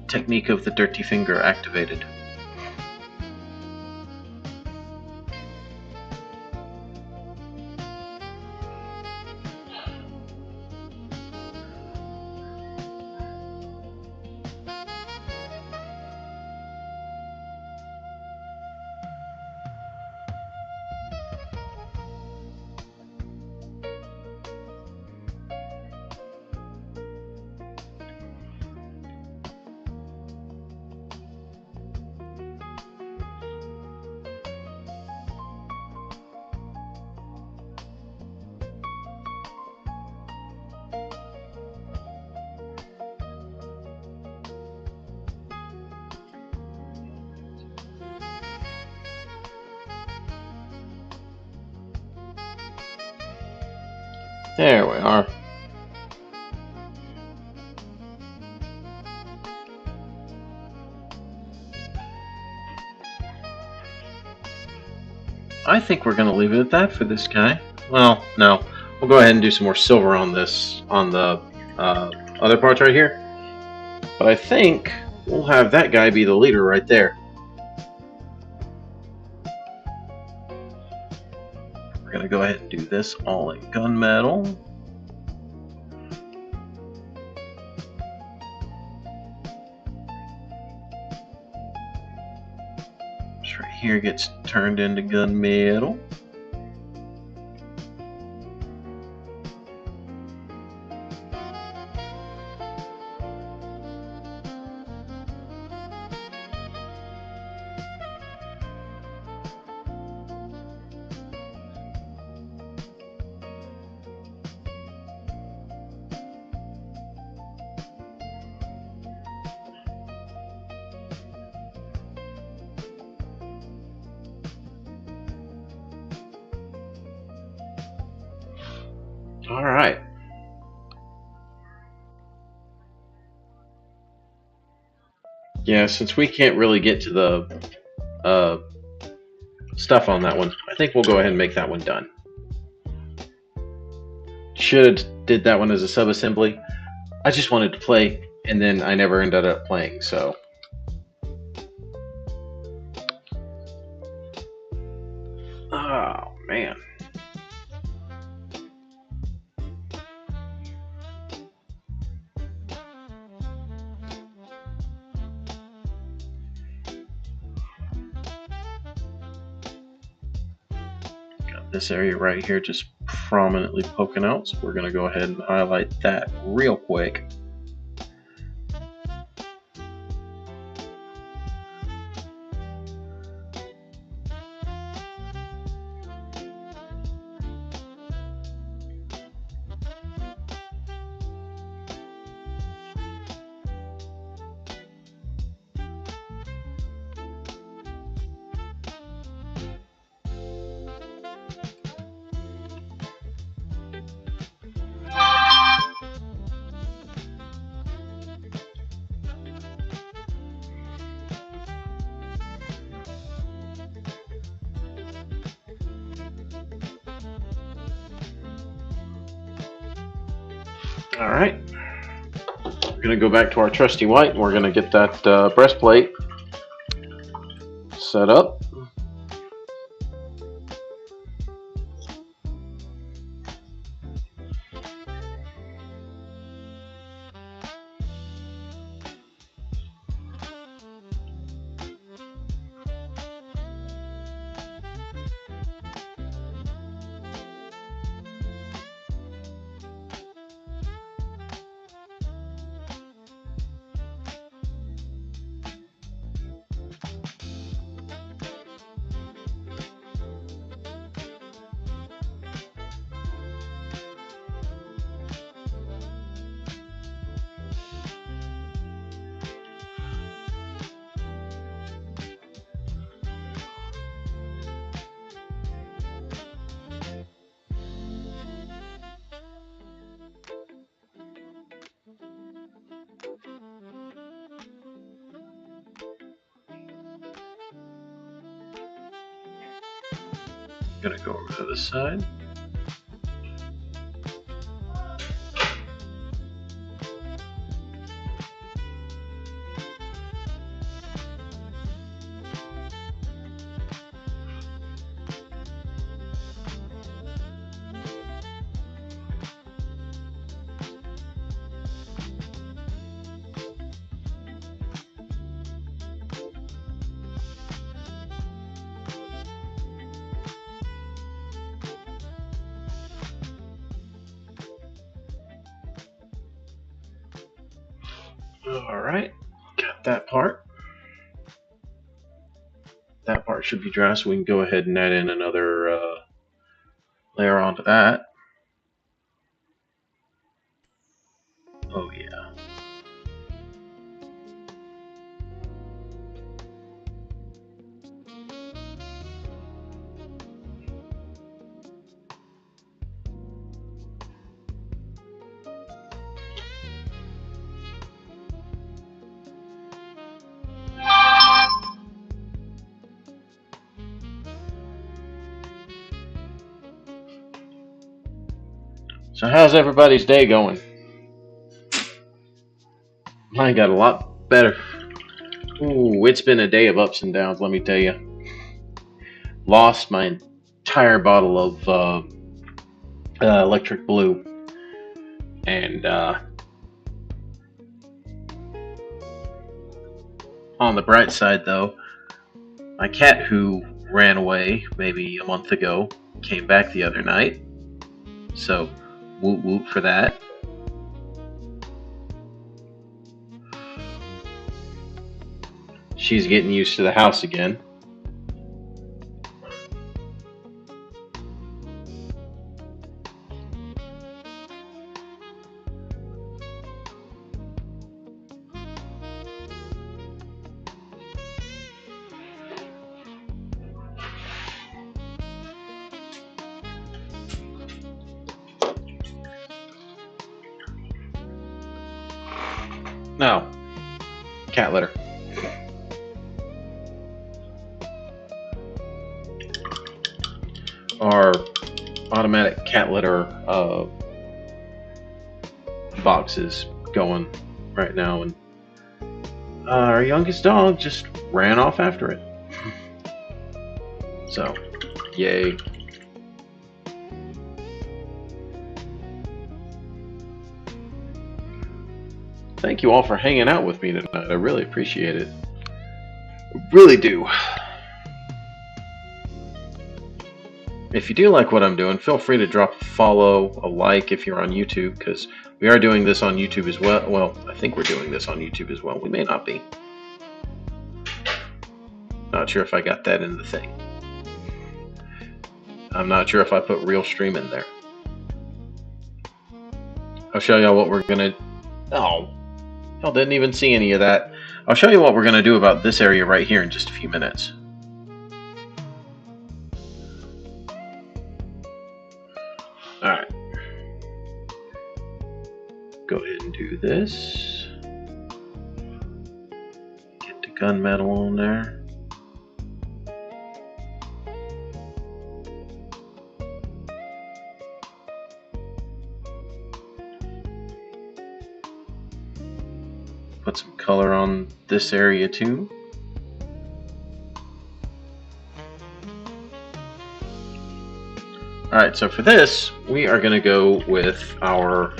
Technique of the dirty finger activated. There we are. I think we're going to leave it at that for this guy. Well, no. We'll go ahead and do some more silver on this, on the other parts right here. But I think we'll have that guy be the leader right there. We're going to go ahead and do this all in gunmetal. This right here gets turned into gunmetal. All right. Yeah, since we can't really get to the stuff on that one, I think we'll go ahead and make that one done. Should have did that one as a sub-assembly. I just wanted to play, and then I never ended up playing, so. Oh, man. Got this area right here just prominently poking out, so we're going to go ahead and highlight that real quick. All right, we're going to go back to our trusty white, and we're going to get that breastplate set up. Gonna go over to this side. Alright, got that part. That part should be dry, so we can go ahead and add in another layer onto that. Oh yeah. So how's everybody's day going? Mine got a lot better. Ooh, it's been a day of ups and downs, let me tell you. Lost my entire bottle of electric blue. And on the bright side, though, my cat, who ran away maybe a month ago, came back the other night. So, woot woot for that. She's getting used to the house again. No. Cat litter. Our automatic cat litter box is going right now, and our youngest dog just ran off after it. So, yay. Thank you all for hanging out with me tonight. I really appreciate it. I really do. If you do like what I'm doing, feel free to drop a follow, a like if you're on YouTube, because we are doing this on YouTube as well. Well, I think we're doing this on YouTube as well. We may not be. Not sure if I got that in the thing. I'm not sure if I put real stream in there. I'll show y'all what we're gonna... Oh, y'all didn't even see any of that. I'll show you what we're gonna do about this area right here in just a few minutes. Alright. Go ahead and do this. Get the gunmetal on there. Put some color on this area too. Alright, so for this, we are going to go with our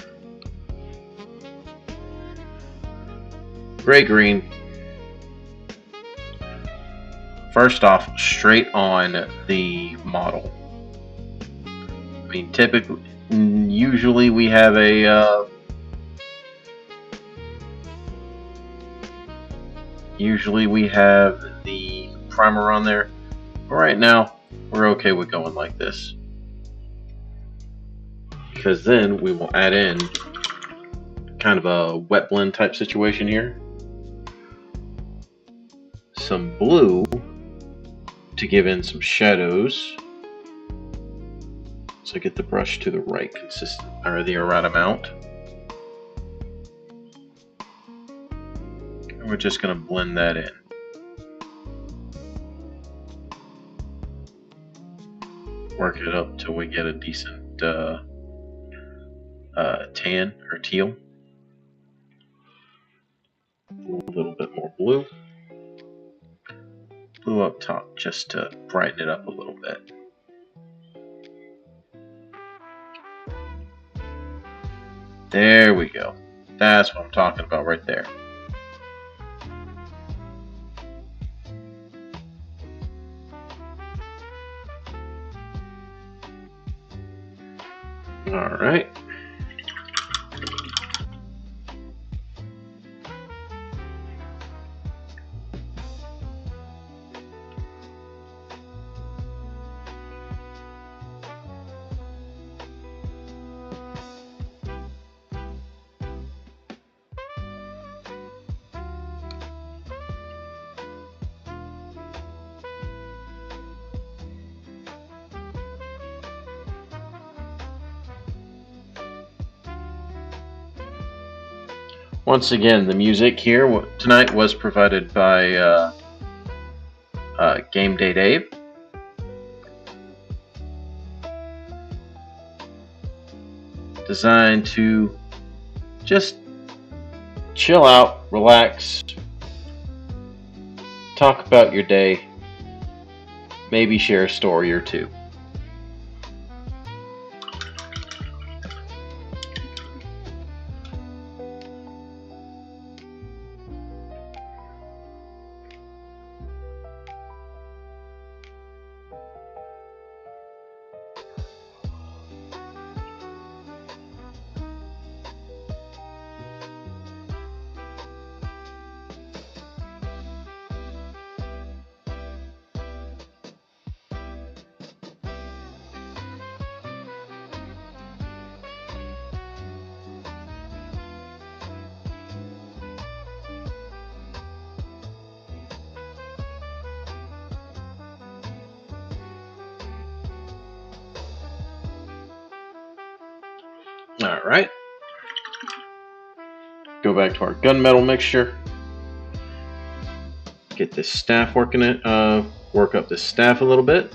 gray-green. First off, straight on the model. I mean, typically, usually we have a... Usually we have the primer on there, but right now we're okay with going like this, because then we will add in kind of a wet blend type situation here. Some blue to give in some shadows, so get the brush to the right consistent, or the right amount. We're just going to blend that in. Work it up till we get a decent tan or teal. A little bit more blue. Blue up top just to brighten it up a little bit. There we go. That's what I'm talking about right there. All right. Once again, the music here tonight was provided by Game Day Dave. Designed to just chill out, relax, talk about your day, maybe share a story or two. Alright. Go back to our gunmetal mixture. Get this staff working it, work up this staff a little bit.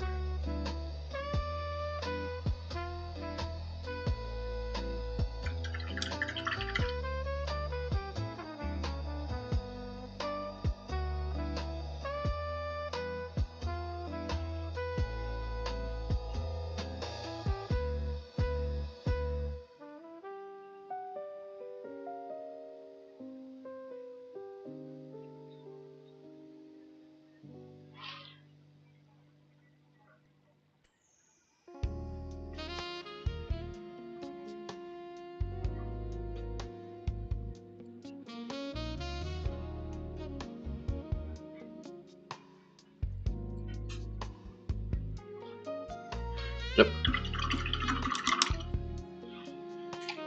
Yep.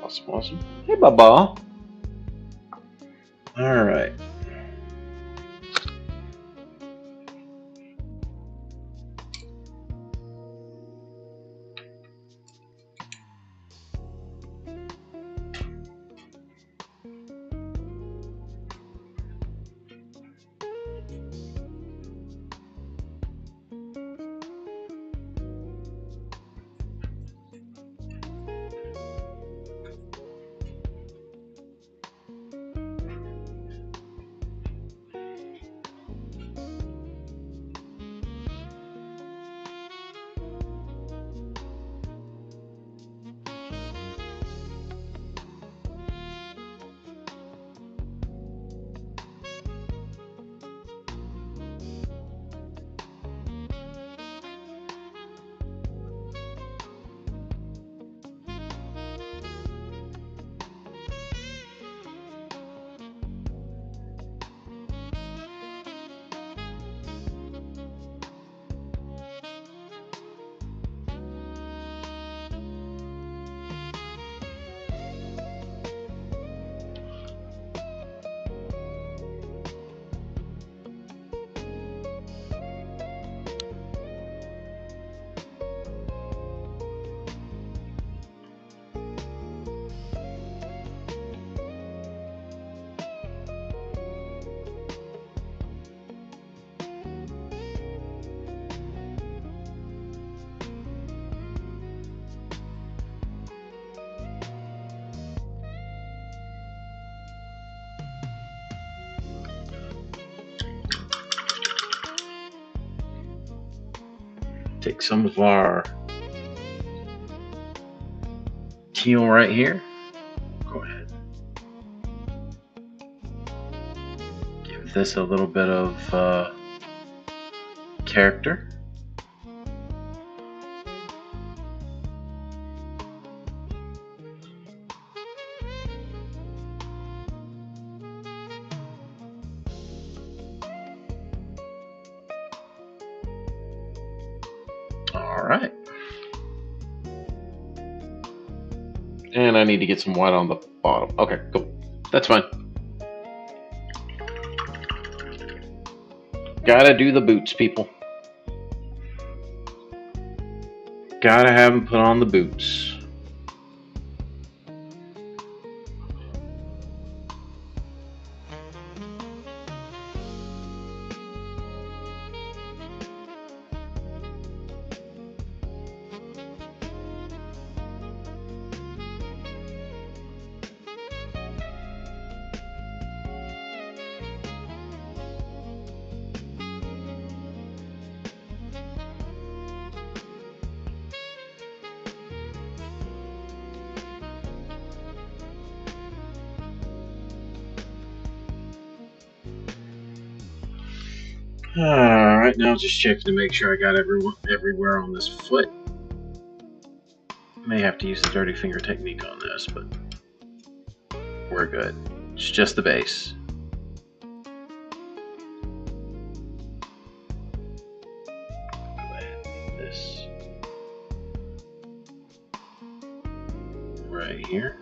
Awesome, awesome. Hey, Baba. Alright. Take some of our teal right here. Go ahead. Give this a little bit of character. Alright. And I need to get some white on the bottom. Okay, cool. That's fine. Gotta do the boots, people. Gotta have them put on the boots. Alright, now just checking to make sure I got everywhere on this foot. May have to use the dirty finger technique on this, but we're good. It's just the base. Go ahead and do this right here.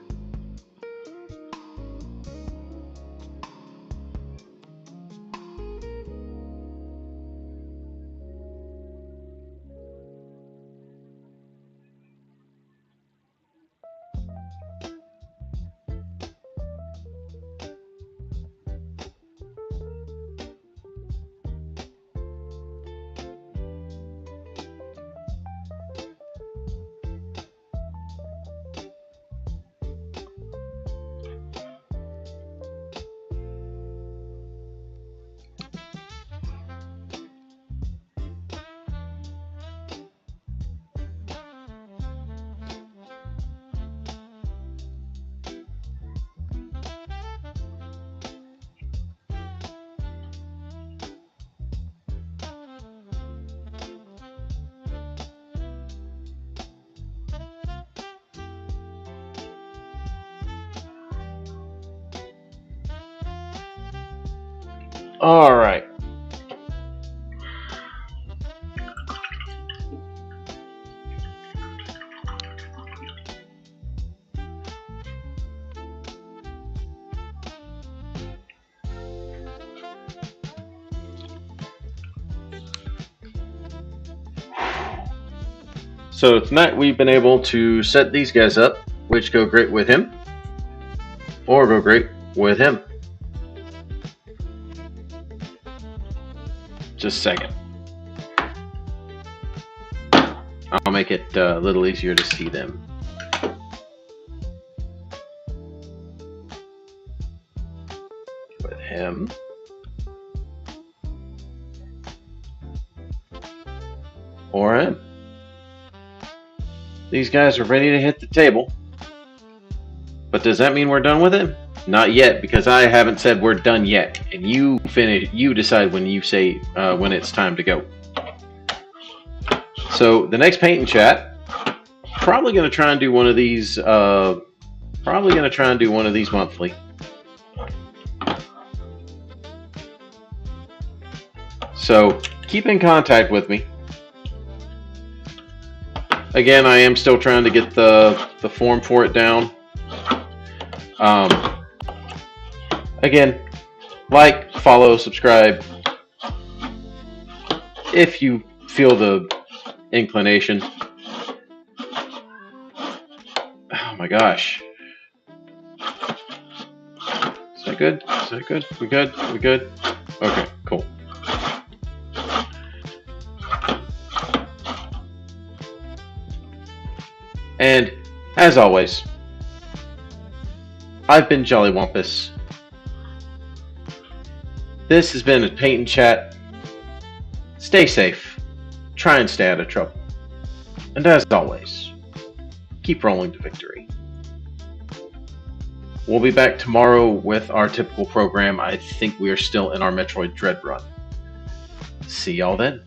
All right. So tonight we've been able to set these guys up, which go great with him, or go great with him. Just a second. I'll make it a little easier to see them. With him. Or him. These guys are ready to hit the table. But does that mean we're done with it? Not yet, because I haven't said we're done yet. And you finish. You decide when you say when it's time to go. So the next paint and chat, probably going to try and do one of these. Probably going to try and do one of these monthly. So keep in contact with me. Again, I am still trying to get the form for it down. Again, like, follow, subscribe, if you feel the inclination. Oh my gosh. Is that good? Is that good? We good? We good? Okay, cool. And, as always, I've been Jolly Whumpus. This has been a Paint and Chat. Stay safe. Try and stay out of trouble. And as always, keep rolling to victory. We'll be back tomorrow with our typical program. I think we are still in our Metroid Dread run. See y'all then.